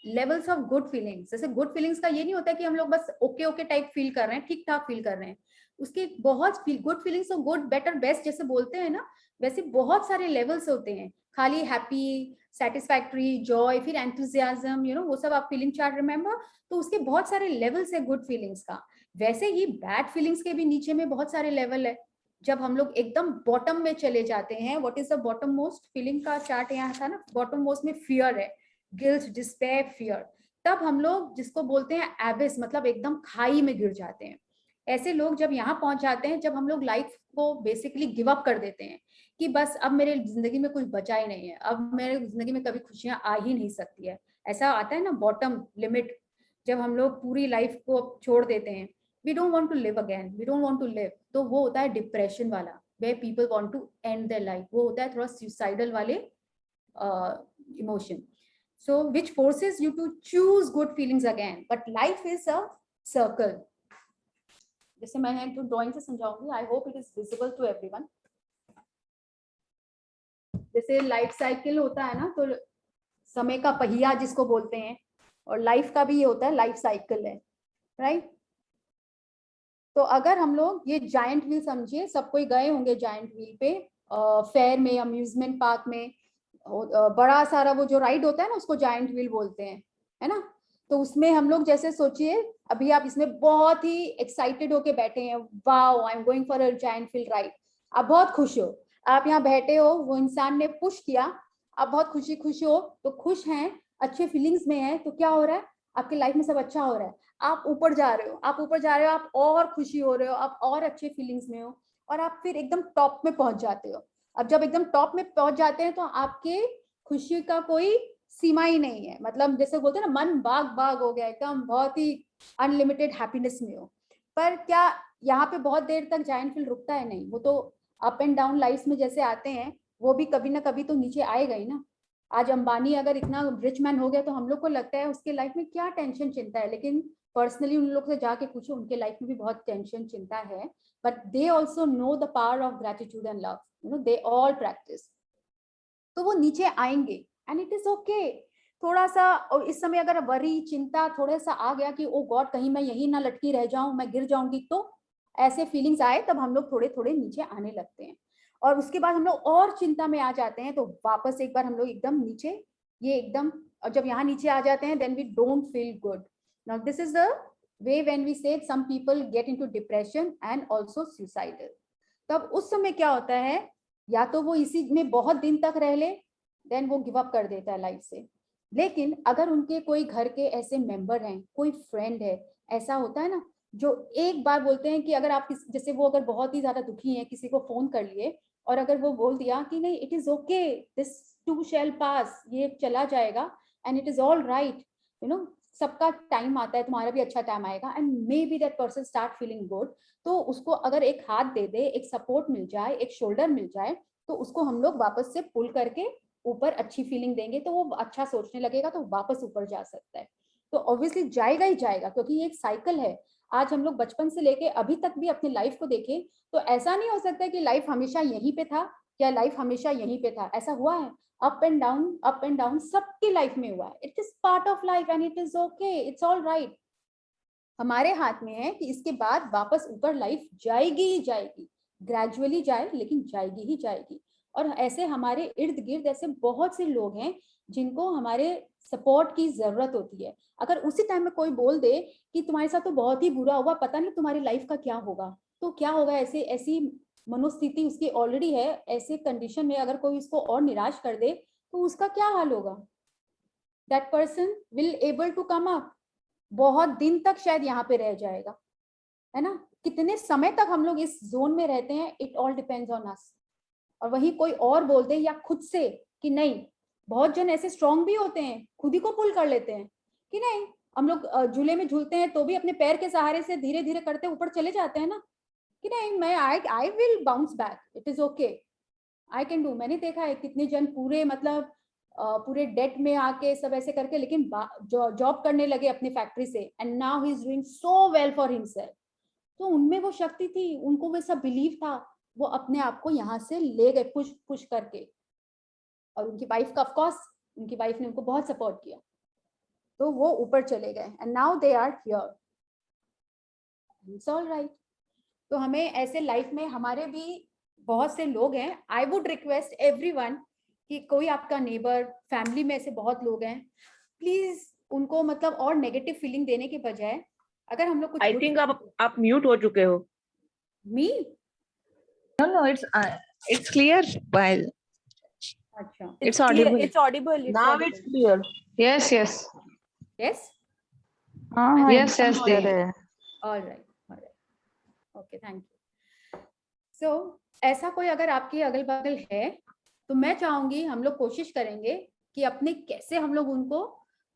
levels of good feelings. जैसे गुड फीलिंग्स का ये नहीं होता कि हम लोग बस ओके ओके टाइप फील कर रहे हैं, ठीक ठाक फील कर रहे हैं। उसके बहुत गुड फीलिंग्स, तो गुड बेटर बेस्ट जैसे बोलते हैं ना, वैसे बहुत सारे लेवल्स होते हैं। खाली हैप्पी, सेटिस्फैक्टरी, जॉय, फिर एंथुजियाज्म, यू नो, वो सब आप फीलिंग चार्ट रिमेंबर। तो उसके बहुत सारे लेवल्स है गुड फीलिंग्स का। वैसे ही बैड फीलिंग्स के भी नीचे में बहुत सारे लेवल है। जब हम लोग एकदम बॉटम में चले जाते हैं, what is the bottom most feeling का चार्ट यहाँ था ना, बॉटम मोस्ट में फियर है, गिल्ट, डिस्पेयर, फियर। तब हम लोग जिसको बोलते हैं एबिस, मतलब एकदम खाई में गिर जाते हैं। ऐसे लोग जब यहाँ पहुंच जाते हैं, जब हम लोग लाइफ को बेसिकली गिव अप कर देते हैं कि बस अब मेरे जिंदगी में कुछ बचा ही नहीं है, अब मेरे जिंदगी में कभी खुशियां आ ही नहीं सकती है, ऐसा आता है ना बॉटम लिमिट। जब हम लोग पूरी लाइफ को छोड़ देते हैं, we don't want to live again, we don't want to live, तो वो होता है डिप्रेशन वाला, where people want to end their life। वो होता है थोड़ा suicidal वाले emotion। so which forces you to choose good feelings again, but life is a circle। जैसे मैं तो ड्राइंग से समझाऊंगी, I hope it is visible to everyone। जैसे लाइफ साइकिल होता है ना, तो समय का पहिया जिसको बोलते हैं, और लाइफ का भी ये होता है, लाइफ साइकिल है, राइट। तो अगर हम लोग ये जायंट व्हील समझिए, सब कोई गए होंगे जायंट व्हील पे, फेयर में, अम्यूजमेंट पार्क में, बड़ा सारा वो जो राइड होता है ना, उसको जायंट व्हील बोलते हैं, है ना। तो उसमें हम लोग जैसे सोचिए, अभी आप इसमें बहुत ही एक्साइटेड होके बैठे हैं, wow I am going for a giant wheel ride. आप बहुत खुश हो, आप यहाँ बैठे हो, वो इंसान ने पुश किया, आप बहुत खुश हो, तो खुश हैं, अच्छे फीलिंग्स में है, तो क्या हो रहा है, आपकी लाइफ में सब अच्छा हो रहा है। आप ऊपर जा रहे हो, आप और खुशी हो रहे हो, आप और अच्छे फीलिंग्स में हो, और आप फिर एकदम टॉप में पहुंच जाते हो। अब जब एकदम टॉप में पहुंच जाते हैं, तो आपके खुशी का कोई सीमा ही नहीं है, मतलब जैसे बोलते हैं ना, मन बाग बाग हो गया, एकदम बहुत ही अनलिमिटेड हैप्पीनेस में हो। पर क्या यहाँ पे बहुत देर तक जायंट व्हील रुकता है? नहीं, वो तो अप एंड डाउन लाइफ में जैसे आते हैं, वो भी कभी ना कभी तो नीचे आएगा ही ना। आज अंबानी अगर इतना रिच मैन हो गया तो हम लोग को लगता है उसके लाइफ में क्या टेंशन चिंता है, लेकिन पर्सनली उन लोग से जाके पूछो, उनके लाइफ में भी बहुत टेंशन चिंता है, but they also know the power of gratitude and love, you know, they all practice. तो वो नीचे आएंगे एंड इट इज ओके। थोड़ा सा और इस समय अगर वरी चिंता थोड़ा सा आ गया कि ओ गॉड कहीं मैं यही ना लटकी रह जाऊं, मैं गिर जाऊंगी, तो ऐसे फीलिंग्स आए तब हम लोग थोड़े थोड़े नीचे आने लगते हैं। और उसके बाद हम लोग और चिंता में आ जाते हैं तो वापस एक बार हम लोग एकदम नीचे, ये एकदम, और जब यहाँ नीचे आ जाते हैं then we don't feel good. Now this is the way when we say some people get into depression and also suicidal. तब उस समय क्या होता है, या तो वो इसी में बहुत दिन तक रह ले, देन वो गिव अप कर देता है लाइफ से। लेकिन अगर उनके कोई घर के ऐसे मेंबर हैं, कोई फ्रेंड है, ऐसा होता है ना जो एक बार बोलते हैं कि अगर आप जैसे वो अगर बहुत ही ज्यादा दुखी हैं, किसी को फोन कर लिए और अगर वो बोल दिया कि नहीं it is okay, this too shall pass, ये चला जाएगा and it is all right, you know, सबका टाइम आता है, तुम्हारा भी अच्छा टाइम आएगा, and may be that person start feeling good. तो उसको अगर एक हाथ दे दे, एक सपोर्ट मिल जाए, एक शोल्डर मिल जाए, तो उसको हम लोग वापस से पुल करके ऊपर अच्छी फीलिंग देंगे तो वो अच्छा सोचने लगेगा, तो वापस ऊपर जा सकता है। तो ऑब्वियसली जाएगा ही जाएगा, क्योंकि ये एक साइकिल है। आज हम लोग बचपन से लेके अभी तक भी अपनी लाइफ को देखें तो ऐसा नहीं हो सकता कि लाइफ हमेशा यहीं पे था या लाइफ हमेशा यहीं पे था, ऐसा हुआ है। अप एंड डाउन सबकी लाइफ में हुआ है। It is part of life and it is okay, it's all right. हमारे हाथ में है कि इसके बाद वापस ऊपर लाइफ जाएगी ही जाएगी, ग्रेजुअली जाए लेकिन जाएगी ही जाएगी। और ऐसे हमारे इर्द गिर्द ऐसे बहुत से लोग हैं जिनको हमारे सपोर्ट की जरूरत होती है। अगर उसी टाइम में कोई बोल दे कि तुम्हारे साथ तो बहुत ही बुरा हुआ, पता नहीं तुम्हारी लाइफ का क्या होगा, तो क्या होगा, ऐसे ऐसी मनोस्थिति उसकी ऑलरेडी है, ऐसे कंडीशन में अगर कोई उसको और निराश कर दे तो उसका क्या हाल होगा। That person will able to come up, बहुत दिन तक शायद यहाँ पे रह जाएगा, है ना। कितने समय तक हम लोग इस जोन में रहते हैं, इट ऑल डिपेंड्स ऑन अस। और वही कोई और बोल दे या खुद से कि नहीं, बहुत जन ऐसे स्ट्रांग भी होते हैं, खुद ही को पुल कर लेते हैं कि नहीं, हम लोग झूले में झूलते हैं तो भी अपने पैर के सहारे से धीरे धीरे करते ऊपर चले जाते हैं ना, कि नहीं मैं I will bounce back, it is okay, I can do. मैंने देखा है कितने जन पूरे मतलब पूरे डेट में आके सब ऐसे करके, लेकिन जॉब करने लगे अपनी फैक्ट्री से and now he is doing so well for himself. तो उनमें वो शक्ति थी, उनको वो सब बिलीव था, वो अपने आप को यहाँ से ले गए पुश पुश करके। और उनकी वाइफ का, ऑफ कोर्स उनकी वाइफ ने उनको बहुत सपोर्ट किया, तो वो ऊपर चले गए and now they are here, it's all right. तो हमें ऐसे लाइफ में हमारे भी बहुत से लोग हैं। आई वुड रिक्वेस्ट एवरीवन कि कोई आपका नेबर, फैमिली में ऐसे बहुत लोग हैं, प्लीज उनको मतलब और नेगेटिव फीलिंग देने के बजाय अगर हम लोग कुछ, आई थिंक आप म्यूट हो चुके हो। मी No, it's clear. While अच्छा, it's audible. It's audible. It's Now audible. it's clear. Yes, yes. yes, हाँ, Yes, एकदम yes, clear they- है। all right, okay, thank you. So ऐसा कोई अगर आपके अगल बगल है तो मैं चाहूंगी हम लोग कोशिश करेंगे कि अपने कैसे हम लोग उनको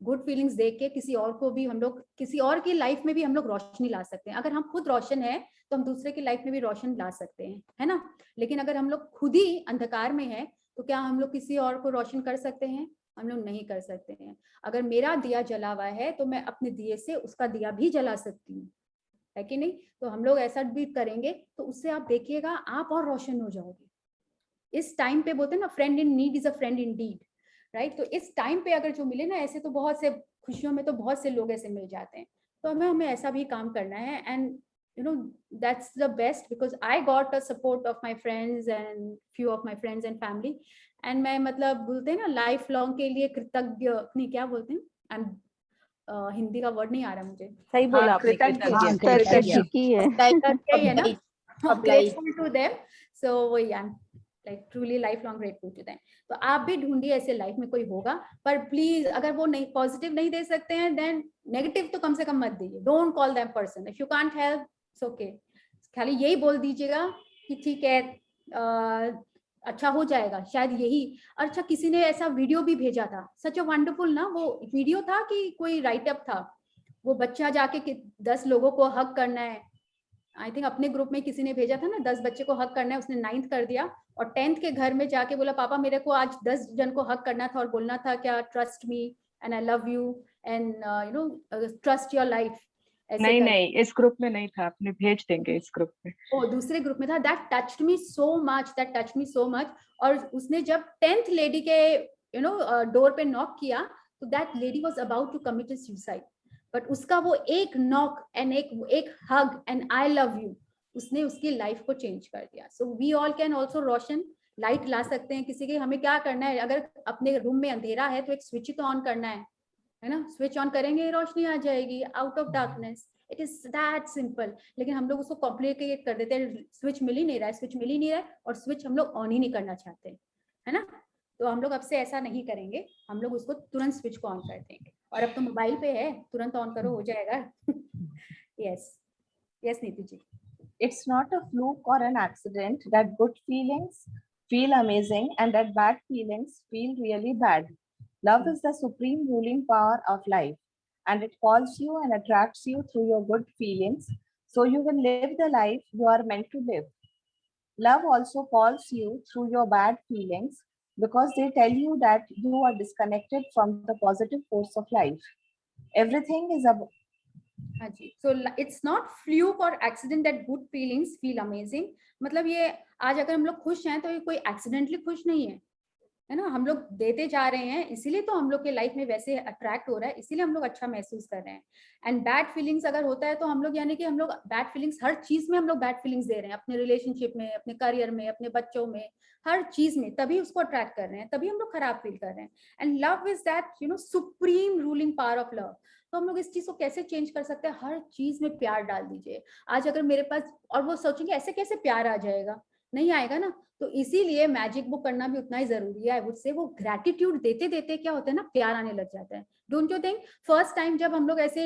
गुड फीलिंग्स देख के किसी और को भी हम लोग, किसी और की लाइफ में भी हम लोग रोशनी ला सकते हैं। अगर हम खुद रोशन है तो हम दूसरे की लाइफ में भी रोशन ला सकते हैं, है ना। लेकिन अगर हम लोग खुद ही अंधकार में है तो क्या हम लोग किसी और को रोशन कर सकते हैं? हम लोग नहीं कर सकते हैं। अगर मेरा दिया जला हुआ है तो मैं अपने दिए से उसका दिया भी जला सकती हूँ, है कि नहीं। तो हम लोग ऐसा भी करेंगे तो उससे आप देखिएगा आप और रोशन हो जाओगे। इस टाइम पे बोलते हैं ना, friend in need is a friend in deed, right. तो इस टाइम पे अगर जो मिले ना, ऐसे तो बहुत से खुशियों में तो बहुत से लोग ऐसे मिल जाते हैं, तो हमें ऐसा भी काम करना है। And you know that's the best because I got the support of my friends and few of my friends and family and मैं मतलब बोलते हैं ना लाइफ लॉन्ग के लिए कृतज्ञ, नहीं क्या बोलते हैं, I'm हिंदी का वर्ड नहीं आ रहा मुझे। सही बोला आपने, कृतज्ञ है है ना, grateful to them, so वही I'm like truly lifelong grateful to them। तो आप भी ढूंढिए ऐसे लाइफ में कोई होगा, पर प्लीज अगर वो नहीं पॉजिटिव नहीं दे सकते हैं देन नेगेटिव तो कम से कम मत दीजिए। Don't call them person, if you can't help it's okay. खाली यही बोल दीजिएगा कि ठीक है अच्छा हो जाएगा, शायद यही। अच्छा, किसी ने ऐसा वीडियो भी भेजा था, सच अ वंडरफुल ना, वो वीडियो था कि कोई राइट अप था, वो बच्चा जाके 10 लोगों को हक करना है, आई थिंक अपने ग्रुप में किसी ने भेजा था ना 10 बच्चे को हक करना है, उसने 9th कर दिया और 10th के घर में जाके बोला पापा मेरे को आज 10 जन को हक करना था और बोलना था क्या trust me and I love you and you no trust your life. नहीं नहीं, इस ग्रुप में नहीं था, अपने भेज देंगे इस ग्रुप में। ओ दूसरे ग्रुप में था। That touched me so much, that touched me so much. और उसने जब 10th लेडी के यू नो डोर पे नॉक किया तो that lady was about to commit suicide, but उसका वो एक नॉक एंड एक hug and I love you उसने उसकी लाइफ को चेंज कर दिया। So we all can also रोशन लाइट ला सकते हैं किसी के। हमें क्या करना है, अगर अपने रूम में अंधेरा है तो एक स्विच ही तो ऑन करना है ना, स्विच ऑन करेंगे रोशनी आ जाएगी out of darkness. It is that simple. लेकिन हम लोग उसको कॉम्प्लिकेट कर देते हैं, स्विच मिल ही नहीं रहा है, स्विच मिल ही नहीं रहा है और स्विच हम लोग ऑन ही नहीं करना चाहते, है ना। तो हम लोग अब से ऐसा नहीं करेंगे, हम लोग उसको तुरंत स्विच को ऑन कर देंगे। और अब तो मोबाइल पे है, तुरंत ऑन करो हो जाएगा। Yes yes Neetu ji. It's not a fluke or an accident that good feelings feel amazing and that bad feelings feel really bad. Love is the supreme ruling power of life, and it calls you and attracts you through your good feelings, so you will live the life you are meant to live. Love also calls you through your bad feelings because they tell you that you are disconnected from the positive force of life. Everything is about हाँ जी। सो इट्स नॉट फ्लूक और accident that good feelings feel amazing. मतलब ये आज अगर हम लोग खुश हैं तो ये कोई एक्सीडेंटली खुश नहीं है ना। हम लोग देते जा रहे हैं, इसीलिए तो हम लोग के लाइफ में वैसे अट्रैक्ट हो रहा है, इसीलिए हम लोग अच्छा महसूस कर रहे हैं। एंड बैड फीलिंग्स अगर होता है तो हम लोग यानी कि हम लोग बैड फीलिंग्स हर चीज में हम लोग बैड फीलिंग्स दे रहे हैं, अपने रिलेशनशिप में, अपने करियर में, अपने बच्चों में, हर चीज में, तभी उसको अट्रैक्ट कर रहे हैं, तभी हम लोग खराब फील कर रहे हैं। And love is that you know supreme ruling power of love. तो हम लोग इस चीज को कैसे चेंज कर सकते हैं, हर चीज में प्यार डाल दीजिए। आज अगर मेरे पास, और वो सोचेंगे ऐसे कैसे प्यार आ जाएगा, नहीं आएगा ना। तो इसीलिए मैजिक बुक करना भी उतना ही जरूरी है। उससे वो ग्रैटिट्यूड देते देते क्या होता है ना, प्यार आने लग जाता है। Don't you think? First time जब हम लोग ऐसे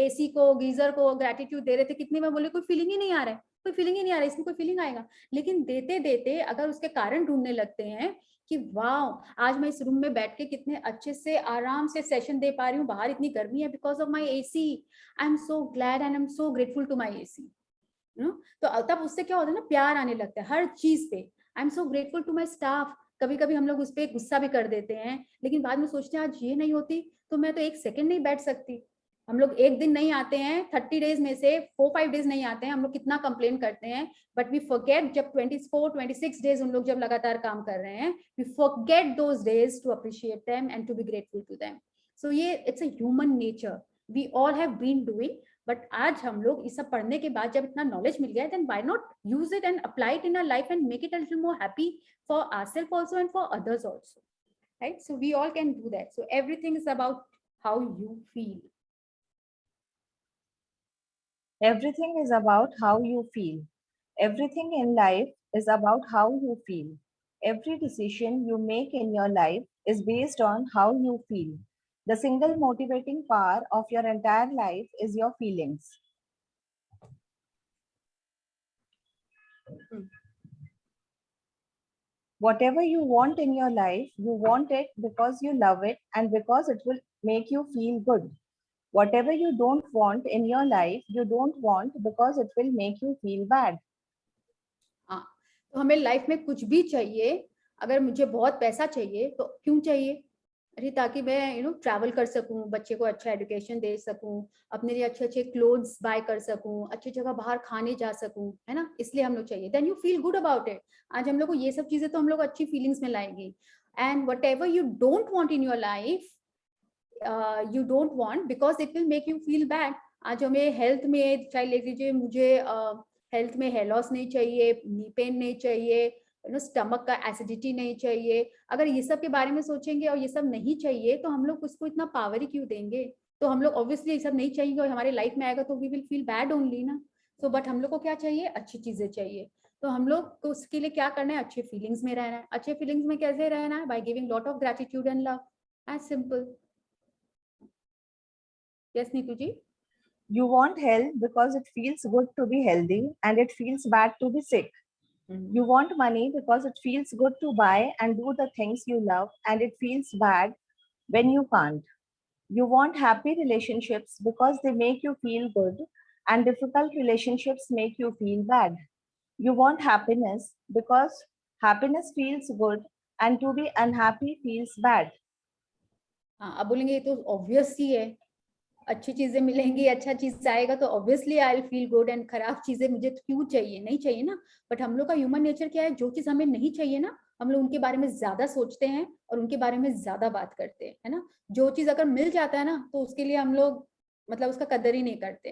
एसी को, गीजर को ग्रैटिट्यूड दे रहे थे, कितने में बोले कोई फीलिंग ही नहीं आ रहा है, कोई फीलिंग ही नहीं आ रहा है, इसमें कोई फीलिंग आएगा। लेकिन देते देते अगर उसके कारण ढूंढने लगते हैं कि वाह आज मैं इस रूम में बैठ के कितने अच्छे से आराम से सेशन दे पा रही हूँ, बाहर इतनी गर्मी है because of my AC, I am so glad and I am so grateful to my AC. तो तब उससे क्या होता है ना, प्यार आने लगता है हर चीज पे। I am so grateful to my staff. कभी कभी हम लोग उस पर गुस्सा भी कर देते हैं, लेकिन बाद में सोचते हैं आज ये नहीं होती तो मैं तो एक सेकंड नहीं बैठ सकती। हम लोग एक दिन नहीं आते हैं, 30 डेज में से 4-5 डेज नहीं आते हैं, हम लोग कितना कंप्लेन करते हैं, बट वी फॉरगेट जब 24-26 डेज हम लोग जब लगातार काम कर रहे हैं, we forget those days to appreciate them and to be grateful to them. So ये it's a human nature, we all have been doing. But आज हम लोग इस सब पढ़ने के बाद जब इतना नॉलेज मिल गया, then why not use it and apply it in our life and make it a little more happy for ourselves also and for others also, right? So we all can do that. So everything is about how you feel. Everything is about how you feel. Everything in life is about how you feel. Every decision you make in your life is based on how you feel. The single motivating power of your entire life is your feelings. Whatever you want in your life, you want it because you love it and because it will make you feel good. Whatever you don't want in your life, you don't want because it will make you feel bad. हाँ, तो हमें लाइफ में कुछ भी चाहिए, अगर मुझे बहुत पैसा चाहिए तो क्यों चाहिए? अरे ताकि मैं ट्रैवल कर सकूं, बच्चे को अच्छा एजुकेशन दे सकूं, अपने लिए अच्छे अच्छे क्लोथ्स बाय कर सकूं, अच्छी जगह बाहर खाने जा सकूं, है ना। इसलिए हम लोग चाहिए, then you feel good about it. आज हम लोग को ये सब चीजें तो हम लोग अच्छी फीलिंग्स में लाएंगी। And whatever you don't want in your life, you don't want because it will make you feel bad. आज हमें हेल्थ में चाहे ले लीजिए, मुझे हेल्थ में हेयर लॉस नहीं चाहिए, नी पेन नहीं चाहिए, स्टमक का एसिडिटी नहीं चाहिए। अगर ये सब के बारे में सोचेंगे और ये सब नहीं चाहिए तो हम लोग उसको इतना पावर ही क्यों देंगे? तो हम लोग ऑब्वियसली ये सब नहीं चाहिए और हमारे लाइफ में आएगा तो we will feel bad only ना। सो बट हम लोग को क्या चाहिए? अच्छी चीजें चाहिए। तो हम लोग को उसके लिए क्या करना है? अच्छे फीलिंग्स में रहना है। अच्छे फीलिंग्स में कैसे रहना है? By giving lot of gratitude and love, as simple. Yes, Neetu ji? You want health because it feels good to be healthy and it feels bad to be sick. You want money because it feels good to buy and do the things you love and it feels bad when you can't. You want happy relationships because they make you feel good and difficult relationships make you feel bad. You want happiness because happiness feels good and to be unhappy feels bad. हाँ, अब बोलेंगे ये तो ऑब्वियस ही है, अच्छी चीजें मिलेंगी, अच्छा चीज आएगा तो obviously I will feel good, and खराब चीजें मुझे क्यों चाहिए, नहीं चाहिए ना. बट हम लोग का ह्यूमन नेचर क्या है, जो चीज हमें नहीं चाहिए ना, हम लोग उनके बारे में ज्यादा सोचते हैं और उनके बारे में ज्यादा बात करते हैं, है ना. जो चीज अगर मिल जाता है ना तो उसके लिए हम लोग मतलब उसका कदर ही नहीं करते,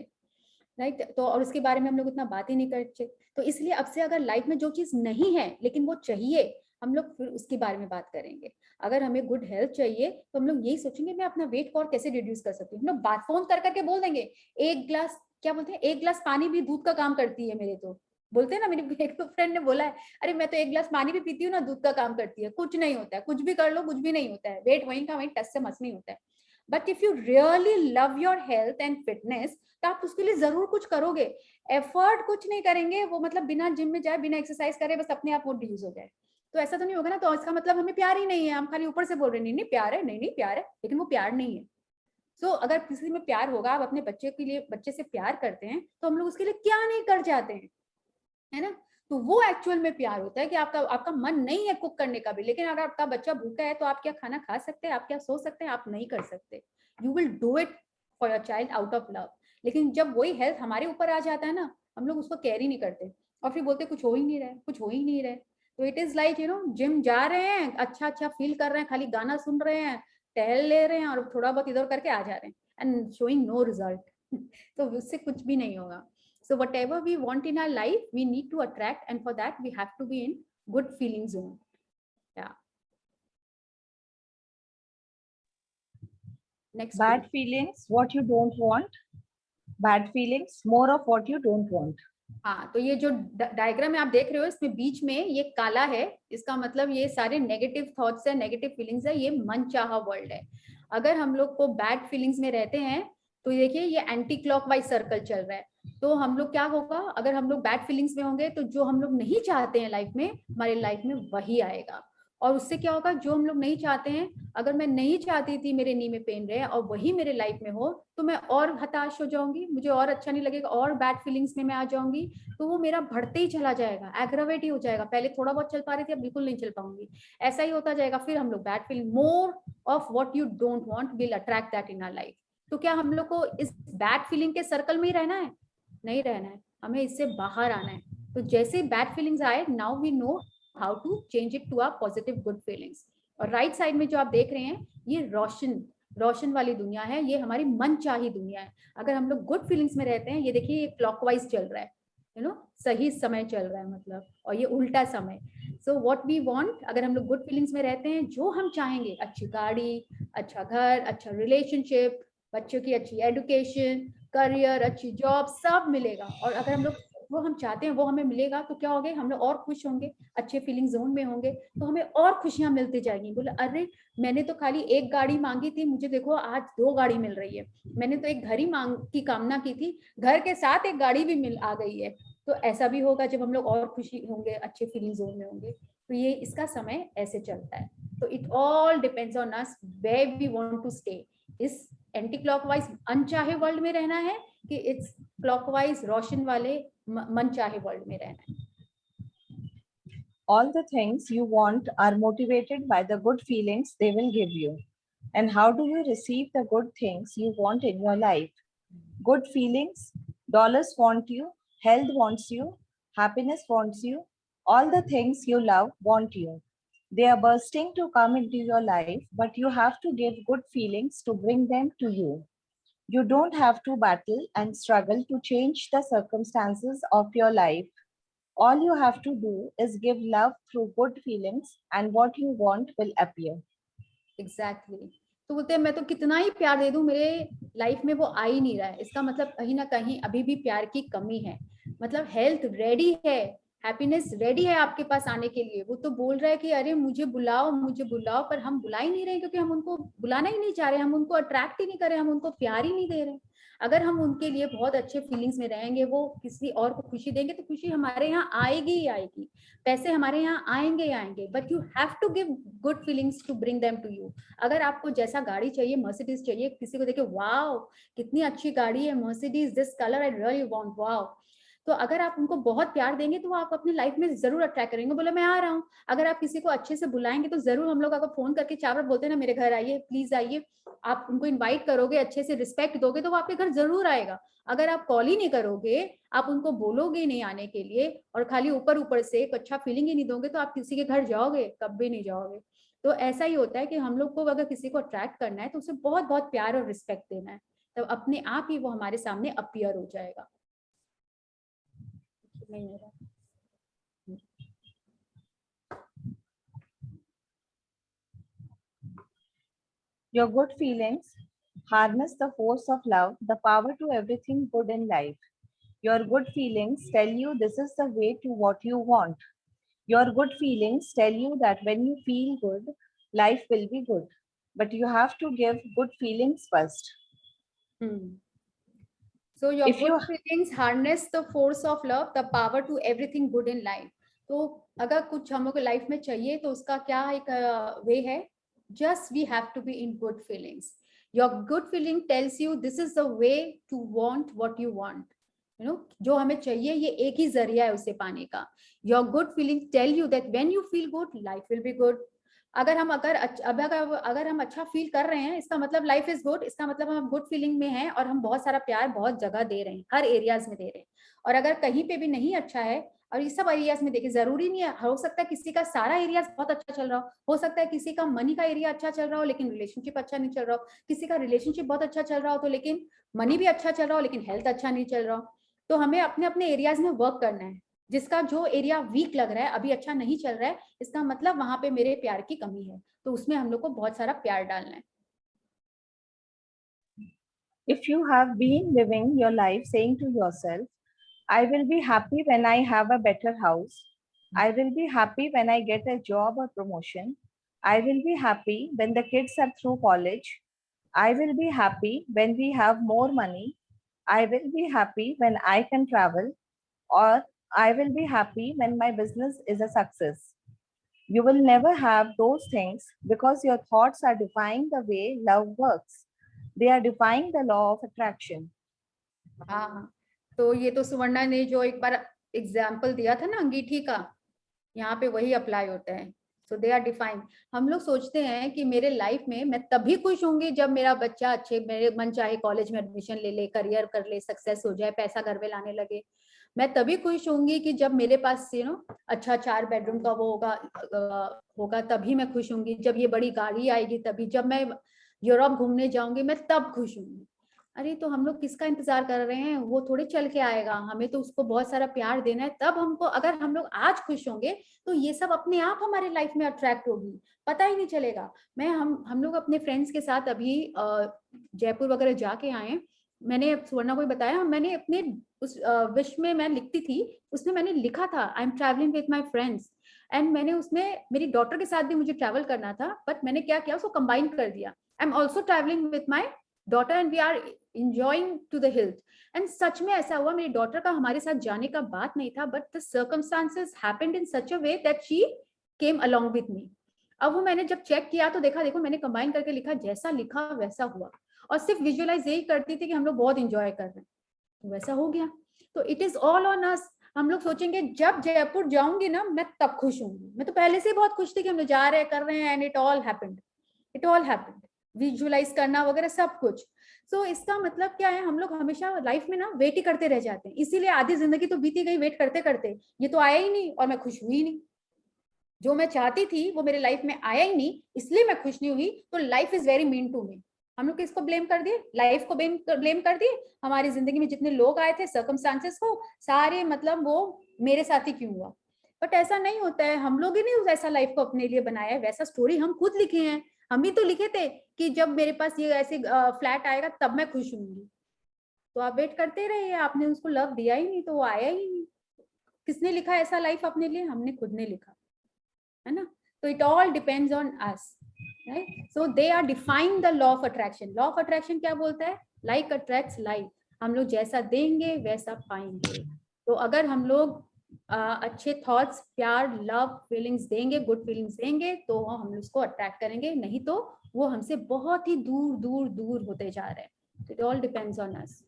राइट. तो और उसके बारे में हम लोग उतना बात ही नहीं करते. तो इसलिए अब से अगर लाइफ में जो चीज नहीं है लेकिन वो चाहिए, हम लोग फिर उसके बारे में बात करेंगे. अगर हमें गुड हेल्थ चाहिए तो हम लोग यही सोचेंगे मैं अपना वेट को और कैसे रिड्यूस कर सकती हूँ. हम लोग बात फोन कर करके बोल देंगे, एक ग्लास क्या बोलते हैं, एक ग्लास पानी भी दूध का काम करती है मेरे, तो बोलते हैं ना. मेरी एक फ्रेंड ने बोला है, अरे मैं तो एक ग्लास पानी भी पीती हूँ ना, दूध का काम करती है. कुछ नहीं होता है, कुछ भी कर लो कुछ भी नहीं होता है, वेट वहीं का वहीं टस से मस नहीं होता है. But if you really love your health and fitness तो आप उसके लिए जरूर कुछ करोगे. एफर्ट कुछ नहीं करेंगे, वो मतलब बिना जिम में जाए बिना एक्सरसाइज करे बस अपने आप वो रिड्यूस हो जाए, तो ऐसा तो नहीं होगा ना. तो इसका मतलब हमें प्यार ही नहीं है, हम खाली ऊपर से बोल रहे हैं नहीं नहीं प्यार है, नहीं नहीं प्यार है, लेकिन वो प्यार नहीं है. सो अगर किसी में प्यार होगा, आप अपने बच्चे के लिए बच्चे से प्यार करते हैं तो हम लोग उसके लिए क्या नहीं कर जाते हैं, है ना. तो वो एक्चुअल में प्यार होता है कि आपका मन नहीं है कुक करने का भी, लेकिन अगर आपका बच्चा भूखा है तो आप क्या खाना खा सकते हैं, आप क्या सो सकते हैं, आप नहीं कर सकते. You will do it for your child out of love. लेकिन जब वही हेल्थ हमारे ऊपर आ जाता है ना, हम लोग उसको केयर ही नहीं करते और फिर बोलते कुछ हो ही नहीं रहा है, कुछ हो ही नहीं रहा है. तो इट इज लाइक जिम जा रहे हैं, अच्छा अच्छा फील कर रहे हैं, खाली गाना सुन रहे हैं, टहल ले रहे हैं और थोड़ा बहुत इधर करके आ जा रहे हैं एंड शोइंग नो रिजल्ट. तो उससे कुछ भी नहीं होगा. So whatever we want in our life, we need to attract, and for that we have to be in good feeling zone. Yeah. Next. Bad feelings, what you don't want. Bad feelings, more of what you don't want. हाँ, तो ये जो डायग्राम में आप देख रहे हो, इसमें बीच में ये काला है, इसका मतलब ये सारे नेगेटिव थॉट्स है, नेगेटिव फीलिंग्स है, ये मनचाहा वर्ल्ड है. अगर हम लोग को बैड फीलिंग्स में रहते हैं तो देखिए ये एंटी क्लॉकवाइज सर्कल चल रहा है. तो हम लोग क्या होगा, अगर हम लोग बैड फीलिंग्स में होंगे तो जो हम लोग नहीं चाहते हैं लाइफ में, हमारे लाइफ में वही आएगा. और उससे क्या होगा, जो हम लोग नहीं चाहते हैं, अगर मैं नहीं चाहती थी मेरे नी में पेन रहे और वही मेरे लाइफ में हो तो मैं और हताश हो जाऊंगी, मुझे और अच्छा नहीं लगेगा, और बैड फीलिंग्स में मैं आ जाऊंगी. तो वो मेरा बढ़ते ही चला जाएगा, एग्रावेट ही हो जाएगा. पहले थोड़ा बहुत चल पा रही थी, अब बिल्कुल नहीं चल पाऊंगी, ऐसा ही होता जाएगा. फिर हम लोग bad feeling, more of what you don't want will attract that in our life. तो क्या हम लोग को इस बैड फीलिंग के सर्कल में ही रहना है? नहीं रहना है, हमें इससे बाहर आना है. तो जैसे बैड फीलिंग्स आए, now we know how to change it to our positive good feelings. और राइट साइड में जो आप देख रहे हैं, ये रोशन वाली दुनिया है, ये हमारी मनचाही दुनिया है. अगर हम लोग गुड फीलिंग्स में रहते हैं, ये देखिए ये क्लॉकवाइज चल रहा है, सही समय चल रहा है मतलब, और ये उल्टा समय. सो व्हाट वी वांट, अगर हम लोग गुड फीलिंग्स में रहते हैं, जो हम चाहेंगे, अच्छी गाड़ी, अच्छा घर, अच्छा रिलेशनशिप, बच्चों की अच्छी एजुकेशन, करियर, अच्छी जॉब, सब मिलेगा. और अगर हम लोग वो हम चाहते हैं वो हमें मिलेगा तो क्या होगा, हम लोग और खुश होंगे, अच्छे फीलिंग जोन में होंगे, तो हमें और खुशियां मिलती जाएंगी. बोले अरे मैंने तो खाली एक गाड़ी मांगी थी, मुझे देखो आज 2 गाड़ी मिल रही है. मैंने तो एक घर ही की कामना की थी, घर के साथ एक गाड़ी भी मिल आ गई है. तो ऐसा भी होगा जब हम लोग और खुशी होंगे, अच्छे फीलिंग जोन में होंगे. तो ये इसका समय ऐसे चलता है. तो it all depends on us where we want to stay. इस एंटी क्लॉकवाइज अनचाहे वर्ल्ड में रहना है कि इट्स क्लॉकवाइज रोशन वाले मनचाहे वर्ल्ड में रहना है. All the things you want are motivated by the good feelings they will give you. And how do you receive the good things you want in your life? Good feelings, dollars want you, health wants you, happiness wants you, all the things you love want you. They are bursting to come into your life, but you have to give good feelings to bring them to you. You don't have to battle and struggle to change the circumstances of your life. All you have to do is give love through good feelings and what you want will appear. Exactly. तो बोलते हैं मैं तो कितना ही प्यार दे दूं, मेरे लाइफ में वो आ ही नहीं रहा है. इसका मतलब कहीं ना कहीं अभी भी प्यार की कमी है. मतलब हेल्थ रेडी है, हैप्पीनेस रेडी है आपके पास आने के लिए. वो तो बोल रहा है कि अरे मुझे बुलाओ, पर हम बुला ही नहीं रहे क्योंकि हम उनको बुलाना ही नहीं चाह रहे, हम उनको अट्रैक्ट ही नहीं कर रहे, हम उनको प्यार ही नहीं दे रहे. अगर हम उनके लिए बहुत अच्छे फीलिंग्स में रहेंगे, वो किसी और को खुशी देंगे, तो खुशी हमारे यहाँ आएगी ही आएगी, पैसे हमारे यहाँ आएंगे ही आएंगे, but you have to give good feelings to bring them to you. अगर आपको जैसा गाड़ी चाहिए, मर्सिडीज चाहिए, किसी को देखे वाओ कितनी अच्छी गाड़ी है Mercedes, this colour I really want, wow, तो अगर आप उनको बहुत प्यार देंगे तो वो आप अपनी लाइफ में जरूर अट्रैक्ट करेंगे, बोले मैं आ रहा हूँ। अगर आप किसी को अच्छे से बुलाएंगे तो जरूर, हम लोग अगर फोन करके 4 बार बोलते हैं ना मेरे घर आइए प्लीज आइए, आप उनको इनवाइट करोगे, अच्छे से रिस्पेक्ट दोगे तो वो आपके घर जरूर आएगा। अगर आप कॉल ही नहीं करोगे, आप उनको बोलोगे नहीं आने के लिए और खाली ऊपर ऊपर से एक अच्छा फीलिंग ही नहीं दोगे, तो आप किसी के घर जाओगे? कभी नहीं जाओगे। तो ऐसा ही होता है कि हम लोग को अगर किसी को अट्रैक्ट करना है तो उसे बहुत बहुत प्यार और रिस्पेक्ट देना है, तब तो अपने आप ही वो हमारे सामने अपीयर हो जाएगा। Your good feelings harness the force of love, the power to everything good in life. Your good feelings tell you this is the way to what you want. Your good feelings tell you that when you feel good, life will be good. But you have to give good feelings first. So your good feelings harness the force of love, the power to everything good in life. तो अगर कुछ हम लोग लाइफ में चाहिए तो उसका क्या एक वे है, just we have to be in good feelings. Your good feeling tells you this is the way to want what you want. You know, जो हमें चाहिए ये एक ही जरिया है उसे पाने का. Your good feeling tell you that when you feel good, life will be good. अगर हम अच्छा फील कर रहे हैं, इसका मतलब लाइफ इज गुड, इसका मतलब हम गुड फीलिंग में हैं और हम बहुत सारा प्यार बहुत जगह दे रहे हैं, हर एरियाज में दे रहे हैं. और अगर कहीं पे भी नहीं अच्छा है, और ये सब एरियाज में देखिए, जरूरी नहीं है, हो सकता है किसी का सारा एरियाज बहुत अच्छा चल रहा हो सकता है किसी का मनी का एरिया अच्छा चल रहा हो लेकिन रिलेशनशिप अच्छा नहीं चल रहा हो, किसी का रिलेशनशिप बहुत अच्छा चल रहा हो तो लेकिन मनी भी अच्छा चल रहा हो लेकिन हेल्थ अच्छा नहीं चल रहा हो. तो हमें अपने अपने एरियाज में वर्क करना है. जिसका जो एरिया वीक लग रहा है, अभी अच्छा नहीं चल रहा है, इसका मतलब वहां पे मेरे प्यार की कमी है, तो उसमें हम लोग को बहुत सारा प्यार डालना है. If you have been living your life saying to yourself, I will be happy when I have a better house, I will be happy when I get a job or promotion, I will be happy when the kids are through college, I will be happy when we have more money, I will be happy when I can travel, or I will be happy when my business is a success. You will never have those things because your thoughts are defying the way love works. They are defying the law of attraction. हाँ, तो ये तो सुवर्णा ने जो एक बार एग्जाम्पल दिया था ना अंगीठी का, यहाँ पे वही अप्लाई होता है. सो दे आर डिफाइंड. हम लोग सोचते हैं कि मेरे लाइफ में मैं तभी खुश होंगी जब मेरा बच्चा अच्छे मेरे मन चाहे कॉलेज में एडमिशन ले ले, करियर कर ले, सक्सेस हो जाए, पैसा घर में लाने लगे. मैं तभी खुश होंगी कि जब मेरे पास अच्छा 4 बेडरूम का वो होगा तभी मैं खुश होंगी. जब ये बड़ी गाड़ी आएगी तभी, जब मैं यूरोप घूमने जाऊंगी मैं तब खुश होंगी. अरे तो हम लोग किसका इंतजार कर रहे हैं? वो थोड़े चल के आएगा, हमें तो उसको बहुत सारा प्यार देना है. तब हमको, अगर हम लोग आज खुश होंगे तो ये सब अपने आप हमारे लाइफ में अट्रैक्ट होगी, पता ही नहीं चलेगा. हम लोग अपने फ्रेंड्स के साथ अभी जयपुर वगैरह जाके आए. मैंने सुवर्णा को ही बताया, मैंने अपने उस विश में मैं लिखती थी, उसमें मैंने लिखा था I am travelling with my friends. And मैंने उसमें मेरी डॉटर के साथ भी मुझे ट्रैवल करना था, बट मैंने क्या किया, उसको कंबाइन कर दिया. I am also travelling with my daughter and we are enjoying to the hilt. And सच में ऐसा हुआ, मेरी डॉटर का हमारे साथ जाने का बात नहीं था, but the circumstances happened in such a way that she came along with me. अब वो मैंने जब चेक किया तो देखा, देखो मैंने कंबाइन करके लिखा, जैसा लिखा वैसा हुआ. और सिर्फ विजुअलाइज यही करती थी कि हम लोग बहुत इंजॉय कर रहे हैं, तो वैसा हो गया. तो it is all on us. हम लोग सोचेंगे जब जयपुर जाऊंगी ना मैं तब खुश होंगी. मैं तो पहले से बहुत खुश थी कि हम लोग जा रहे हैं, कर रहे हैं, and it all happened. Visualize करना वगैरह सब कुछ. सो इसका मतलब क्या है, हम लोग हमेशा लाइफ में ना वेट ही करते रह जाते हैं. इसीलिए आधी जिंदगी तो बीती गई वेट करते करते, ये तो आया ही नहीं और मैं खुश हुई नहीं. जो मैं चाहती थी वो मेरे लाइफ में आया ही नहीं, इसलिए मैं खुश नहीं हुई. तो life is very mean to me. हम लोग किसको ब्लेम कर दिए? लाइफ को ब्लेम कर दिए. हमारी जिंदगी में जितने लोग आए थे, सर्कमस्टांसेस को, सारे मतलब वो मेरे साथ ही क्यों हुआ. बट ऐसा नहीं होता है. हम लोग ही नहीं ऐसा लाइफ को अपने लिए बनाया है, वैसा स्टोरी हम खुद लिखे हैं. हम भी तो लिखे थे कि जब मेरे पास ये ऐसे फ्लैट आएगा तब मैं खुश होंगी. तो आप वेट करते रहिए, आपने उसको लव दिया ही नहीं तो वो आया ही नहीं. किसने लिखा ऐसा लाइफ अपने लिए? हमने खुद ने लिखा है ना. तो it all depends on us, right. So they are defying the law of attraction. Law of attraction क्या बोलता है? लाइक अट्रैक्ट्स लाइक, हम लोग जैसा देंगे वैसा पाएंगे। तो अगर हम लोग अच्छे थॉट्स, प्यार, लव, फीलिंग्स देंगे, गुड फीलिंग्स देंगे, तो हम उसको अट्रैक्ट करेंगे, नहीं तो वो हमसे बहुत ही दूर दूर दूर होते जा रहे हैं। It all depends on us.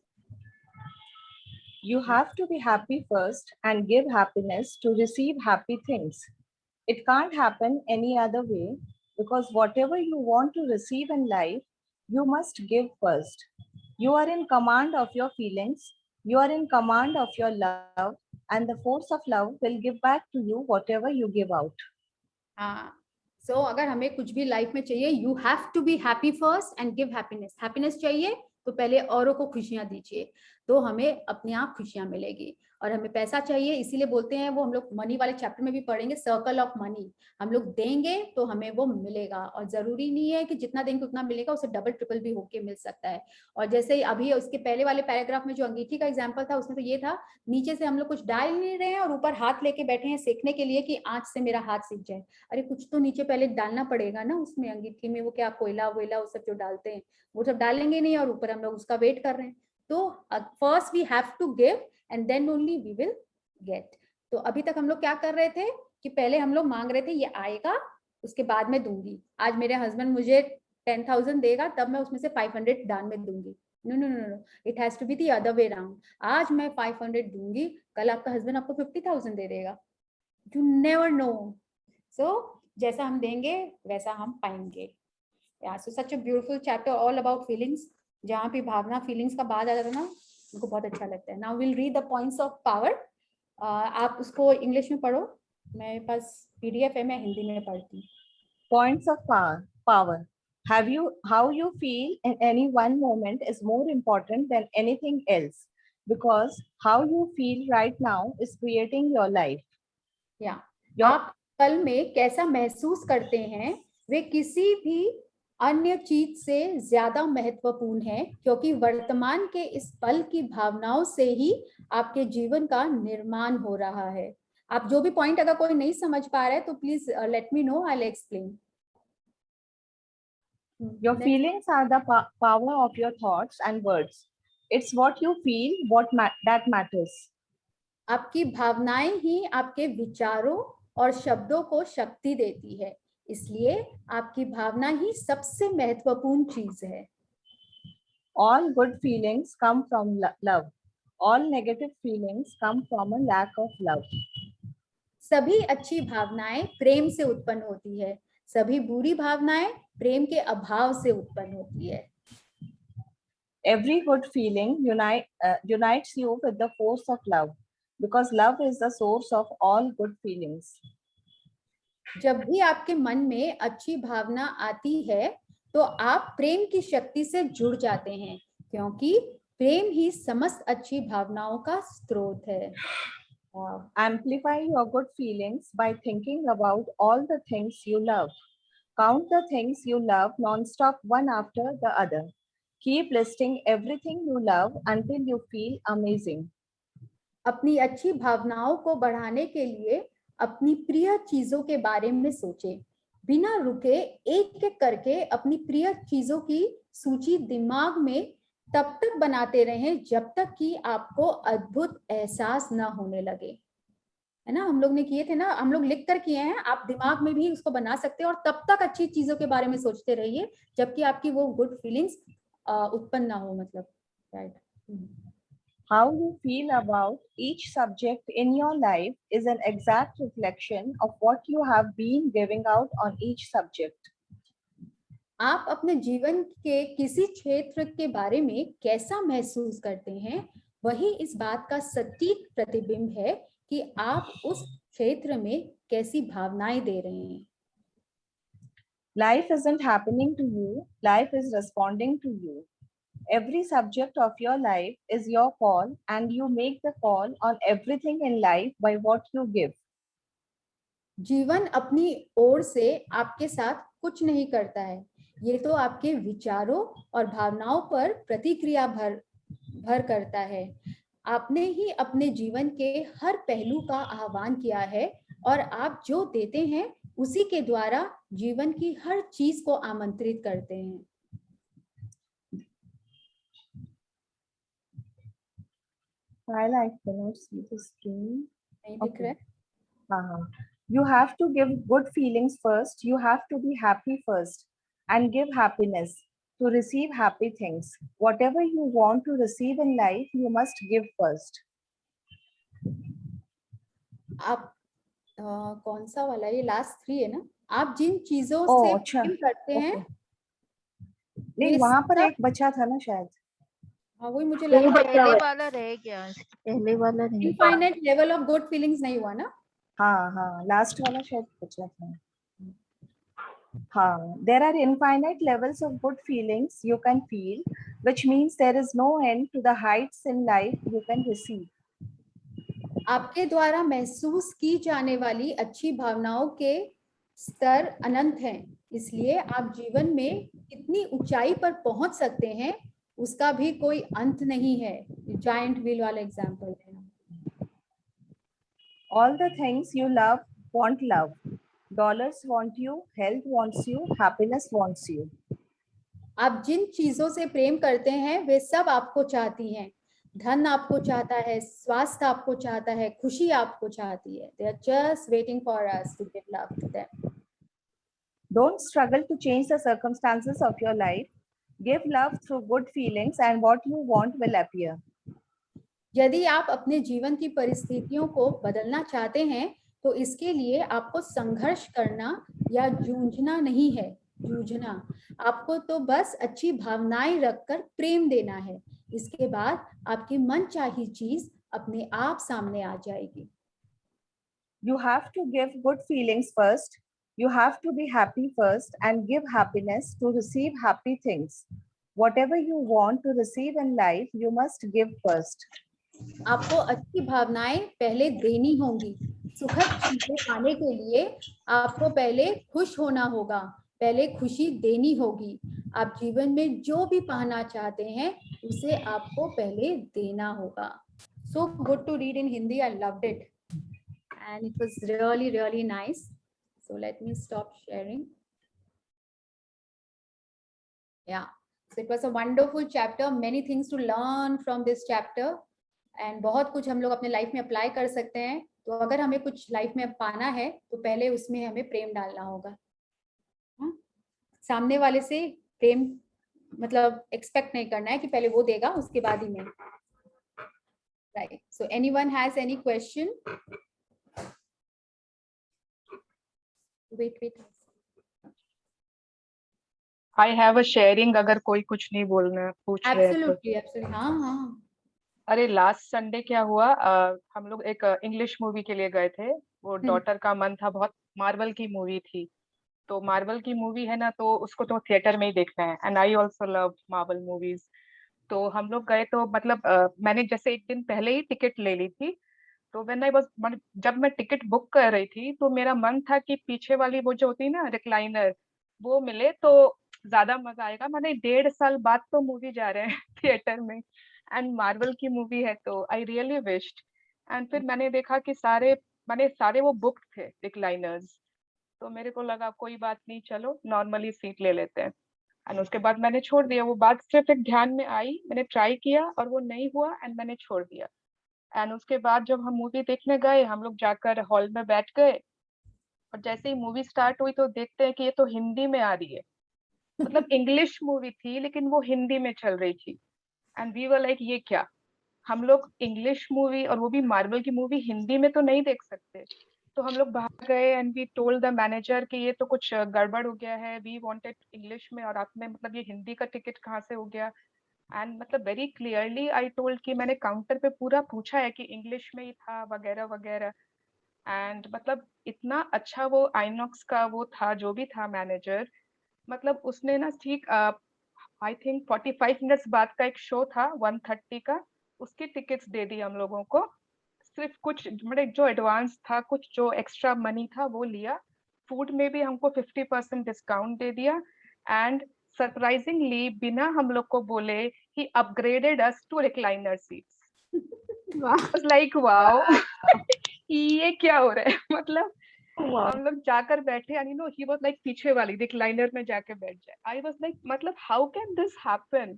You have to be happy first and give happiness to receive happy things. It can't happen any other way, because whatever you want to receive in life, you must give first. You are in command of your feelings, you are in command of your love, and the force of love will give back to you whatever you give out. हाँ, सो अगर हमें कुछ भी लाइफ में चाहिए, you have to be happy first and give happiness. Happiness चाहिए तो पहले औरों को खुशियां दीजिए, तो हमें अपने आप खुशियां मिलेगी। और हमें पैसा चाहिए, इसीलिए बोलते हैं, वो हम लोग मनी वाले चैप्टर में भी पढ़ेंगे, सर्कल ऑफ मनी। हम लोग देंगे तो हमें वो मिलेगा, और जरूरी नहीं है कि जितना देंगे उतना मिलेगा, उसे डबल ट्रिपल भी होके मिल सकता है। और जैसे अभी उसके पहले वाले पैराग्राफ में जो अंगीठी का एग्जाम्पल था, उसमें तो ये था, नीचे से हम लोग कुछ डाल नहीं रहे हैं और ऊपर हाथ लेके बैठे हैं सेकने के लिए कि आंच से मेरा हाथ सीख जाए। अरे कुछ तो नीचे पहले डालना पड़ेगा ना, उसमें अंगीठी में वो क्या कोयला वोयला वो सब जो डालते हैं, वो सब डालेंगे नहीं, और ऊपर हम लोग उसका वेट कर रहे हैं। तो first we have to give and then only we will get. तो अभी तक हम लोग क्या कर रहे थे कि पहले हम लोग मांग रहे थे ये आएगा उसके बाद में दूंगी। आज मेरे हस्बैंड मुझे 10,000 देगा तब मैं उसमें से 500 दान में दूंगी। No no no no, it has to be the other way round. आज मैं 500 दूंगी, कल आपका हस्बैंड आपको 50,000 दे देगा। You never know. सो जैसा हम देंगे वैसा हम पाएंगे। So such a beautiful chapter all about feelings. जहाँ भी भावना फीलिंग्स का बात आ जाता है ना, उनको बहुत अच्छा लगता है। Now will read the points of power. आप उसको इंग्लिश में पढ़ो, मेरे पास पीडीएफ है, मैं हिंदी में पढ़ती हूँ। Points of power. How you feel in any one moment is more important than anything else, because how you feel right now is creating your life. आप पल में कैसा महसूस करते हैं वे किसी भी अन्य चीज से ज्यादा महत्वपूर्ण है, क्योंकि वर्तमान के इस पल की भावनाओं से ही आपके जीवन का निर्माण हो रहा है। आप जो भी पॉइंट अगर कोई नहीं समझ पा रहा है तो please let me know, I will explain. Your feelings are the power of your thoughts and words. It's what you feel that matters. आपकी भावनाएं ही आपके विचारों और शब्दों को शक्ति देती है, इसलिए आपकी भावना ही सबसे महत्वपूर्ण चीज है। All good feelings come from love. All negative feelings come from a lack of love. सभी अच्छी भावनाएं प्रेम से उत्पन्न होती है, सभी बुरी भावनाएं प्रेम के अभाव से उत्पन्न होती है। Every good feeling unites you with the force of love, because love is the source of all good feelings. जब भी आपके मन में अच्छी भावना आती है तो आप प्रेम की शक्ति से जुड़ जाते हैं, क्योंकि प्रेम ही समस्त अच्छी भावनाओं का स्रोत है। Amplify your good feelings by thinking about all the things you love. Count the things you love non-stop, one after the other. Keep listing everything you love until you feel amazing. अपनी अच्छी भावनाओं को बढ़ाने के लिए अपनी प्रिय चीजों के बारे में सोचें। बिना रुके एक एक करके अपनी प्रिय चीजों की सूची दिमाग में तब तक बनाते रहें जब तक कि आपको अद्भुत एहसास न होने लगे। है ना, हम लोग ने किए थे ना, हम लोग लिख कर किए हैं, आप दिमाग में भी उसको बना सकते हैं और तब तक अच्छी चीजों के बारे में सोचते रहिए जबकि आपकी वो गुड फीलिंग्स उत्पन्न ना हो, मतलब right. How you feel about each subject in your life is an exact reflection of what you have been giving out on each subject. आप अपने जीवन के किसी क्षेत्र के बारे में कैसा महसूस करते हैं, वही इस बात का सटीक प्रतिबिंब है कि आप उस क्षेत्र में कैसी भावनाएं दे रहे हैं। Life isn't happening to you, life is responding to you. Every subject of your life is your call, and you make the call on everything in life by what you give. जीवन अपनी ओर से आपके साथ कुछ नहीं करता है, ये तो आपके विचारों और भावनाओं पर प्रतिक्रिया भर करता है। आपने ही अपने जीवन के हर पहलू का आह्वान किया है और आप जो देते हैं उसी के द्वारा जीवन की हर चीज को आमंत्रित करते हैं। While I cannot see the screen. नहीं दिख रहा है? You have to give good feelings first. You have to be happy first and give happiness to receive happy things. Whatever you want to receive in life, you must give first. आप कौन सा वाला, ये लास्ट 3 है ना? आप जिन चीजों से अच्छा, प्रेम करते हैं, नहीं वे वहां पर सब- एक बचा था ना शायद। हाँ वही मुझे वो लगा। पहले वाला रह गया, पहले वाला रह गया। Infinite level of good feelings नहीं हुआ ना? हाँ, लास्ट वाला शायद बचा था। There are infinite levels of good feelings you can feel, which means there is no end to the heights in life you can receive. आपके द्वारा महसूस की जाने वाली अच्छी भावनाओं के स्तर अनंत हैं, इसलिए आप जीवन में कितनी ऊंचाई पर पहुंच सकते हैं उसका भी कोई अंत नहीं है। जायंट व्हील वाला एग्जांपल है। All the things you love want love. Dollars want you, health wants you, happiness wants you. आप जिन चीजों से प्रेम करते हैं वे सब आपको चाहती हैं। धन आपको चाहता है, स्वास्थ्य आपको चाहता है, खुशी आपको चाहती है। They are just waiting for us to give love to them. Don't struggle to change the circumstances of your life. Give love through good feelings and what you want will appear. यदि आप अपने जीवन की परिस्थितियों को बदलना चाहते हैं तो इसके लिए आपको संघर्ष करना या जूझना नहीं है। जूझना, आपको तो बस अच्छी भावनाएं रखकर प्रेम देना है। इसके बाद आपकी मनचाही चीज अपने आप सामने आ जाएगी। You have to give good feelings first. You have to be happy first and give happiness to receive happy things. Whatever you want to receive in life, you must give first. आपको अच्छी भावनाएं पहले देनी होंगी। सुखद चीजें पाने के लिए आपको पहले खुश होना होगा, पहले खुशी देनी होगी। आप जीवन में जो भी पाना चाहते हैं उसे आपको पहले देना होगा। So good to read in Hindi. I loved it and it was really nice. So let me stop sharing. Yeah, so it was a wonderful chapter. Many things to learn from this chapter. And बहुत कुछ हम लोग अपने लाइफ में अप्लाई कर सकते हैं। तो अगर हमें कुछ लाइफ में पाना है तो पहले उसमें हमें प्रेम डालना होगा। सामने वाले से प्रेम मतलब एक्सपेक्ट नहीं करना है कि पहले वो देगा उसके बाद ही मैं। Right, so anyone has any question? Wait I have a sharing, अगर कोई कुछ नहीं बोलना पूछ रहे हैं तो। एब्सोल्युटली, हाँ। अरे लास्ट संडे क्या हुआ, हम लोग एक इंग्लिश मूवी के लिए गए थे। वो डॉटर का मन था बहुत, मार्वल की मूवी थी। तो मार्वल की मूवी है ना, तो उसको तो थिएटर में ही देखना है and I also love Marvel movies. तो हम लोग गए तो मतलब मैंने जैसे एक दिन पहले ही टिकट ले ली थी। तो व्हेन आई वाज, जब मैं टिकट बुक कर रही थी तो मेरा मन था कि पीछे वाली वो जो होती है ना रिक्लाइनर, वो मिले तो ज्यादा मजा आएगा। मैंने 1.5 साल बाद तो मूवी जा रहे हैं थिएटर में एंड मार्वल की मूवी है, तो आई रियली विश्ड। एंड फिर मैंने देखा कि सारे वो बुक थे रिक्लाइनर्स। तो मेरे को लगा कोई बात नहीं, चलो नॉर्मली सीट ले लेते हैं। एंड उसके बाद मैंने छोड़ दिया। वो बात सिर्फ एक ध्यान में आई, मैंने ट्राई किया और वो नहीं हुआ एंड मैंने छोड़ दिया। एंड उसके बाद जब हम मूवी देखने गए, हम लोग जाकर हॉल में बैठ गए और जैसे ही मूवी स्टार्ट हुई तो देखते हैं कि ये तो हिंदी में आ रही है। मतलब इंग्लिश मूवी थी लेकिन वो हिंदी में चल रही थी। एंड वी वर लाइक ये क्या, हम लोग इंग्लिश मूवी और वो भी मार्वल की मूवी हिंदी में तो नहीं देख सकते। तो हम लोग बाहर गए and we told the manager कि ये तो कुछ गड़बड़ हो गया है, वी वांटेड इंग्लिश में और आपने मतलब ये हिंदी का टिकट कहाँ से हो गया। एंड मतलब वेरी क्लियरली आई टोल्ड कि मैंने काउंटर पे पूरा पूछा है कि इंग्लिश में ही था वगैरह वगैरह। एंड मतलब इतना अच्छा वो आइनॉक्स का वो था, जो भी था मैनेजर, मतलब उसने ना ठीक आई थिंक 45 मिनट्स बाद का एक शो था 1:30 का, उसकी टिकट्स दे दी हम लोगों को। सिर्फ कुछ मतलब जो एडवांस था, कुछ जो एक्स्ट्रा मनी था वो लिया। फूड में भी हमको 50% डिस्काउंट दे दिया एंड सरप्राइजिंगली बिना हम लोग को बोले ही upgraded us to recliner seats. Was like wow, ये क्या हो रहा है। मतलब हम लोग जाकर बैठे and you no he was like पीछे वाली रिक्लाइनर में जाके बैठ जाए। आई वाज लाइक मतलब हाउ कैन दिस हैपन।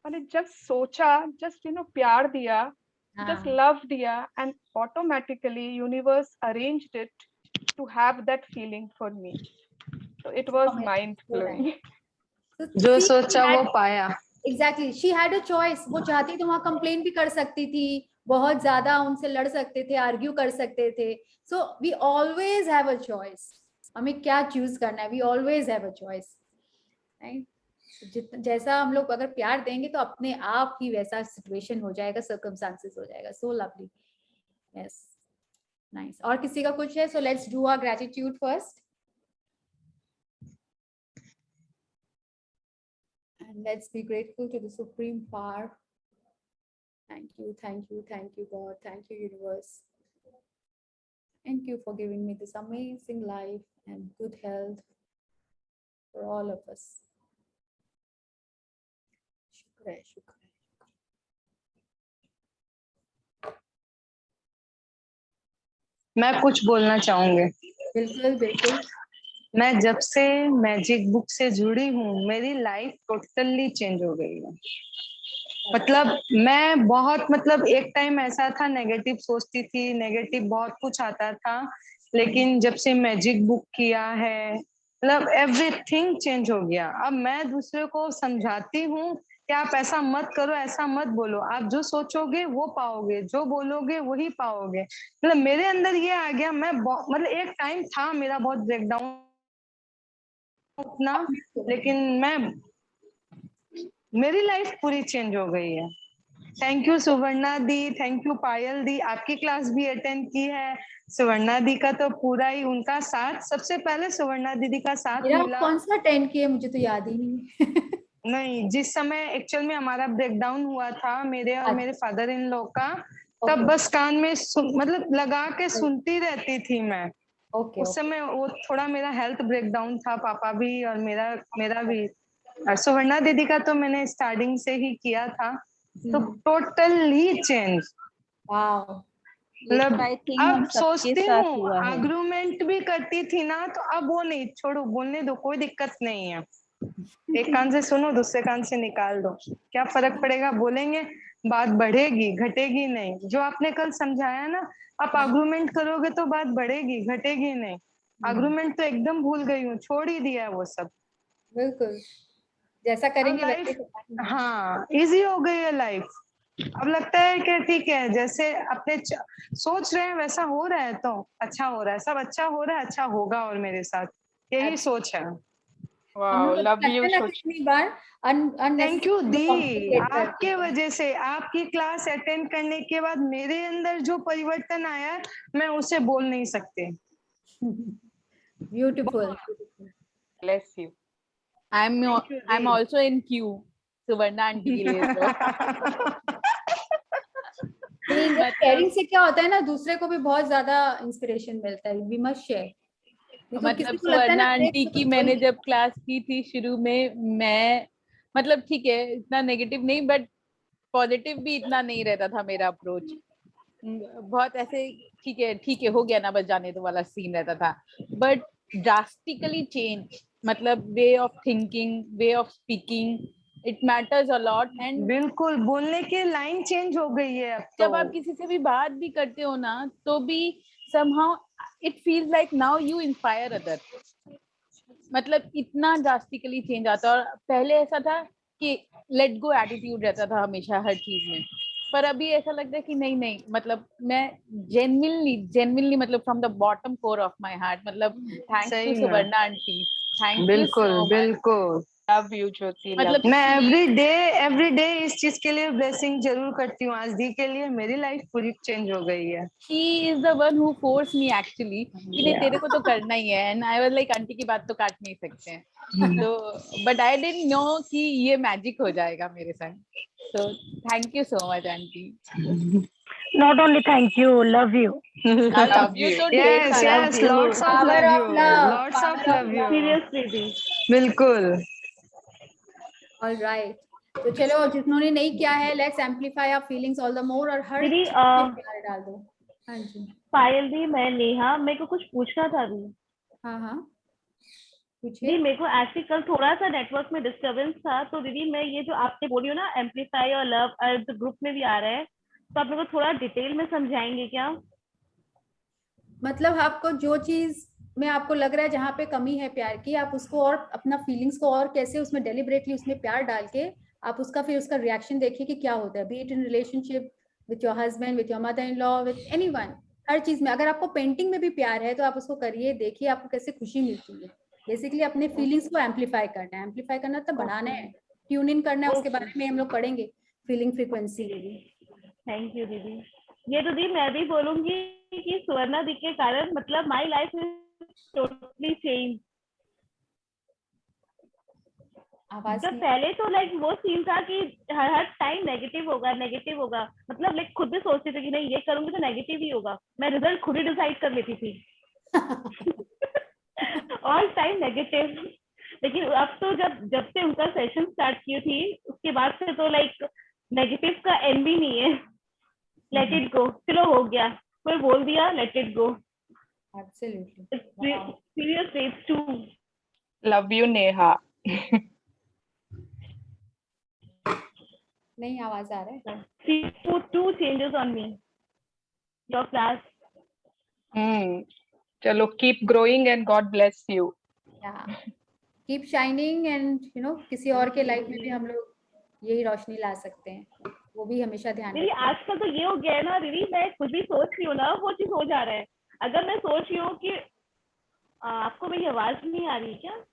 मैंने जब सोचा, जस्ट यू नो प्यार दिया just हाँ love दिया, and automatically universe arranged it to have that feeling for me. So it was so mind so nice. blowing. So जो see, she सोचा वो had पाया। exactly she had a choice. वो चाहती तो वहाँ कंप्लेन भी कर सकती थी, बहुत ज्यादा उनसे लड़ सकते थे, आर्ग्यू कर सकते थे. So we always have a choice. हमें क्या चूज करना है, we always have a choice, right? जितना जैसा हम लोग अगर प्यार देंगे तो अपने आप ही वैसा सिचुएशन हो जाएगा, सर्कमस्टांसेस हो जाएगा. So lovely. Yes, nice. और किसी का कुछ है? So let's do our gratitude first and let's be grateful to the supreme power. Thank you, thank you, thank you, God. Thank you, universe. Thank you for giving me this amazing life and good health for all of us. शुक्र है, शुक्र है. मैं कुछ बोलना चाहूंगी। बिल्कुल बिल्कुल. मैं जब से मैजिक बुक से जुड़ी हूँ मेरी लाइफ टोटली चेंज हो गई है। मतलब मैं बहुत एक टाइम ऐसा था नेगेटिव सोचती थी, नेगेटिव बहुत कुछ आता था, लेकिन जब से मैजिक बुक किया है एवरीथिंग चेंज हो गया। अब मैं दूसरे को समझाती हूँ कि आप ऐसा मत करो, ऐसा मत बोलो, आप जो सोचोगे वो पाओगे, जो बोलोगे वही पाओगे। मेरे अंदर ये आ गया। मैं एक टाइम था मेरा बहुत ब्रेकडाउन उतना, लेकिन मेरी लाइफ पूरी चेंज हो गई है। Thank you Suvarna di, thank you Payal di, आपकी क्लास भी अटेंड की है। सुवर्णा दी का तो पूरा ही उनका साथ, सबसे पहले सुवर्णा दीदी का साथ मिला। कौन सा अटेंड किया मुझे तो याद ही नहीं. नहीं, जिस समय एक्चुअल में हमारा ब्रेकडाउन हुआ था मेरे और मेरे फादर इन लॉ का, तब बस कान में लगा के सुनती रहती थी मैं। उस समय वो थोड़ा मेरा हेल्थ ब्रेकडाउन था, पापा भी और मेरा भी। सुवर्णा दीदी का तो मैंने स्टार्टिंग से ही किया था, तो टोटली चेंज। अब सोचती हूँ, आर्गुमेंट भी करती थी ना, तो अब वो नहीं, छोड़ो, बोलने दो, कोई दिक्कत नहीं है। एक कान से सुनो, दूसरे कान से निकाल दो, क्या फर्क पड़ेगा? बोलेंगे, बात बढ़ेगी, घटेगी नहीं। जो आपने कल समझाया ना, आप आर्गुमेंट करोगे तो बात बढ़ेगी, घटेगी नहीं। आर्गुमेंट तो एकदम भूल गई हूँ, छोड़ ही दिया है वो सब। बिल्कुल, जैसा करेंगे वैसे। हाँ, इजी हो गई है लाइफ। अब लगता है कि ठीक है, जैसे अपने सोच रहे हैं वैसा हो रहा है, तो अच्छा हो रहा है, सब अच्छा हो रहा है, अच्छा होगा और मेरे साथ, यही सोच है। Wow, love you. कितनी बार थैंक यू दी, आपके वजह से, आपकी क्लास अटेंड करने के बाद मेरे अंदर जो परिवर्तन आया मैं उसे बोल नहीं सकती। Beautiful, bless you. I'm also in queue Suvarna aunty के लिए। तो शेयरिंग से क्या होता है ना, दूसरे को भी बहुत ज्यादा इंस्पिरेशन मिलता है। We must share. मतलब सुवर्णा आंटी की मैंने जब क्लास की थी शुरू में, मैं ठीक है इतना नेगेटिव नहीं, बट पॉजिटिव भी इतना नहीं रहता था मेरा अप्रोच। बहुत ऐसे ठीक है हो गया ना, बस जाने दो वाला सीन रहता था। But drastically change, way of thinking, way of speaking, it matters a lot. And बिल्कुल, बोलने की लाइन चेंज हो गई है अब तो। जब आप किसी से भी बात भी करते हो ना, तो भी somehow it feels like now you inspire others। इतना ड्रास्टिकली चेंज आता है। और पहले ऐसा था कि लेट गो एटीट्यूड रहता था हमेशा हर चीज में, पर अभी ऐसा लगता है कि नहीं, मैं genuinely from the bottom core of my heart, thanks to Suvarna aunty, thank you. बिल्कुल बिल्कुल, लव यू ज्योति। मैं एवरी डे इस चीज के लिए ब्लेसिंग जरूर करती हूँ। आज दी के लिए मेरी लाइफ पूरी चेंज हो गई है। She is the one who forced me actually कि नहीं तेरे को तो करना ही है। And I was like aunty की बात तो काट नहीं सकते हैं। तो but I didn't know कि ये मैजिक हो जाएगा मेरे साथ। So thank you so much aunty. Not only thank you, love you. Love you so yes, yes, lots of love you, lots of love you. Seriously, बिल्कुल। All right. तो चलो, जिन्होंने नहीं किया है, let's amplify our feelings all the more, और हर दीदी प्यार डाल दो। हाँ जी पायल दी, मैं नेहा, मेरे को कुछ पूछना था अभी। हाँ जी, मेरे को एक्चुअली कल थोड़ा सा नेटवर्क में डिस्टरबेंस था, तो दीदी मैं ये जो आपने बोली हो ना एम्पलीफाई और लव, ग्रुप में भी आ रहा है, तो आप मेरे को थोड़ा डिटेल में समझाएंगे क्या? मतलब आपको जो चीज में आपको लग रहा है जहाँ पे कमी है प्यार की, आप उसको और अपना फीलिंग्स को और कैसे उसमें डेलिबरेटली उसमें प्यार डाल के आप उसका फिर उसका रिएक्शन देखिए कि क्या होता है, be it in relationship with your husband, with your mother in law, with anyone, हर चीज में। अगर आपको पेंटिंग में भी प्यार है तो आप उसको करिए, देखिए आपको कैसे खुशी मिलती है। बेसिकली अपने फीलिंग्स को एम्पलीफाई करना है, एम्पलीफाई करना तो बढ़ाना है, ट्यून इन करना है, उसके बारे में हम लोग पढ़ेंगे, फीलिंग फ्रीक्वेंसी। थैंक यू दीदी। ये तो दी मैं भी बोलूंगी कि स्वर्णा दी के कारण मतलब my life is totally change. तो पहले तो लाइक वो सीन था कि हर टाइम नेगेटिव होगा मतलब लाइक खुद भी सोचती थी कि नहीं ये करूंगी तो नेगेटिव ही होगा, मैं रिजल्ट खुद ही डिसाइड कर लेती थी ऑल टाइम नेगेटिव। लेकिन अब तो जब से उनका सेशन स्टार्ट की थी उसके बाद से तो लाइक नेगेटिव का एंड भी नहीं है। लेट इट गो, चलो हो गया, कोई बोल दिया let it go. Absolutely seriously it's true. Love you Neha. नहीं आवाज आ रहा है। Two changes on me your class. चलो keep growing and God bless you. Keep shining and you know किसी और के लाइफ में भी हम लोग यही रोशनी ला सकते हैं, वो भी हमेशा ध्यान दीदी आजकल तो ये हो गया है ना दीदी, मैं खुद भी सोच रही हूँ ना वो चीज हो जा रहा है। अगर मैं सोच रही हूँ कि आपको मेरी आवाज नहीं आ रही क्या?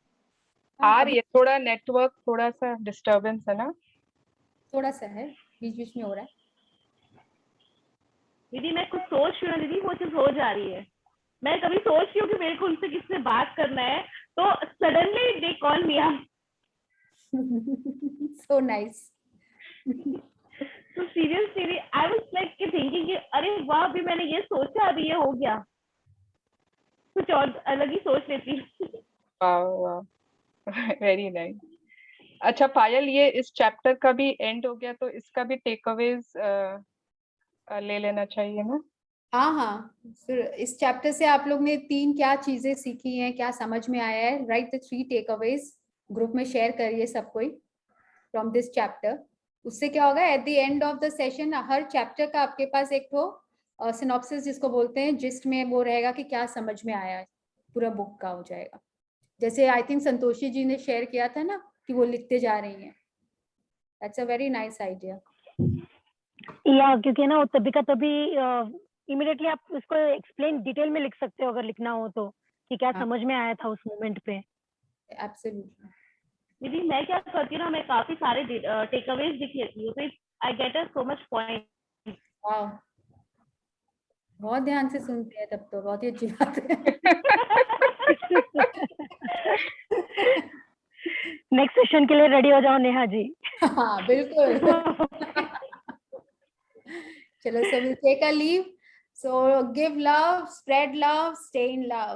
आ रही है, थोड़ा नेटवर्क थोड़ा सा डिस्टरबेंस है ना, थोड़ा सा है, बीच बीच में हो रहा है। दीदी मैं कुछ सोच रही हूँ दीदी, वो चीज हो जा रही है। मैं कभी सोच रही हूँ कि मेरे को उनसे किससे बात करना है तो suddenly they call me up. So nice. तो seriously I was like thinking कि अरे वाह अभी मैंने ये सोचा अभी ये हो गया, कुछ और अलग ही सोच लेती। Very nice. अच्छा पायल, ये इस चैप्टर का भी एंड हो गया तो इसका भी टेक अवेज ले लेना चाहिए ना? हाँ, फिर इस चैप्टर से आप लोग ने 3 क्या चीजें सीखी हैं, क्या समझ में आया है, right the 3 takeaways, group में शेयर करिए सब कोई फ्रॉम दिस चैप्टर। उससे क्या होगा, at the end of the session हर चैप्टर का आपके पास एक तो सिनॉप्सिस जिसको बोलते हैं, जिस्ट में वो रहेगा कि क्या समझ में आया है, पूरा बुक का हो जाएगा। जैसे आई थिंक संतोषी जी ने शेयर किया था ना कि वो लिखते जा रही हैं, that's a very nice idea. या क्योंकि ना वो तभी का तभी इमीडिएटली आप उसको एक्सप्लेन डिटेल में लिख सकते हो अगर लिखना हो तो, कि क्या समझ में आया था उस मोमेंट पे। एब्सोल्युटली। दीदी मैं क्या करती हूँ ना, मैं काफी सारे टेक अवेज लिख लेती हूँ तो I get a so much point. Wow, बहुत ध्यान से सुनते हैं तब तो, बहुत ही अच्छी बात है। नेक्स्ट सेशन के लिए रेडी हो जाओ नेहा जी। हाँ बिल्कुल। चलो, so we'll take a leave. So give love, spread love, stay in love.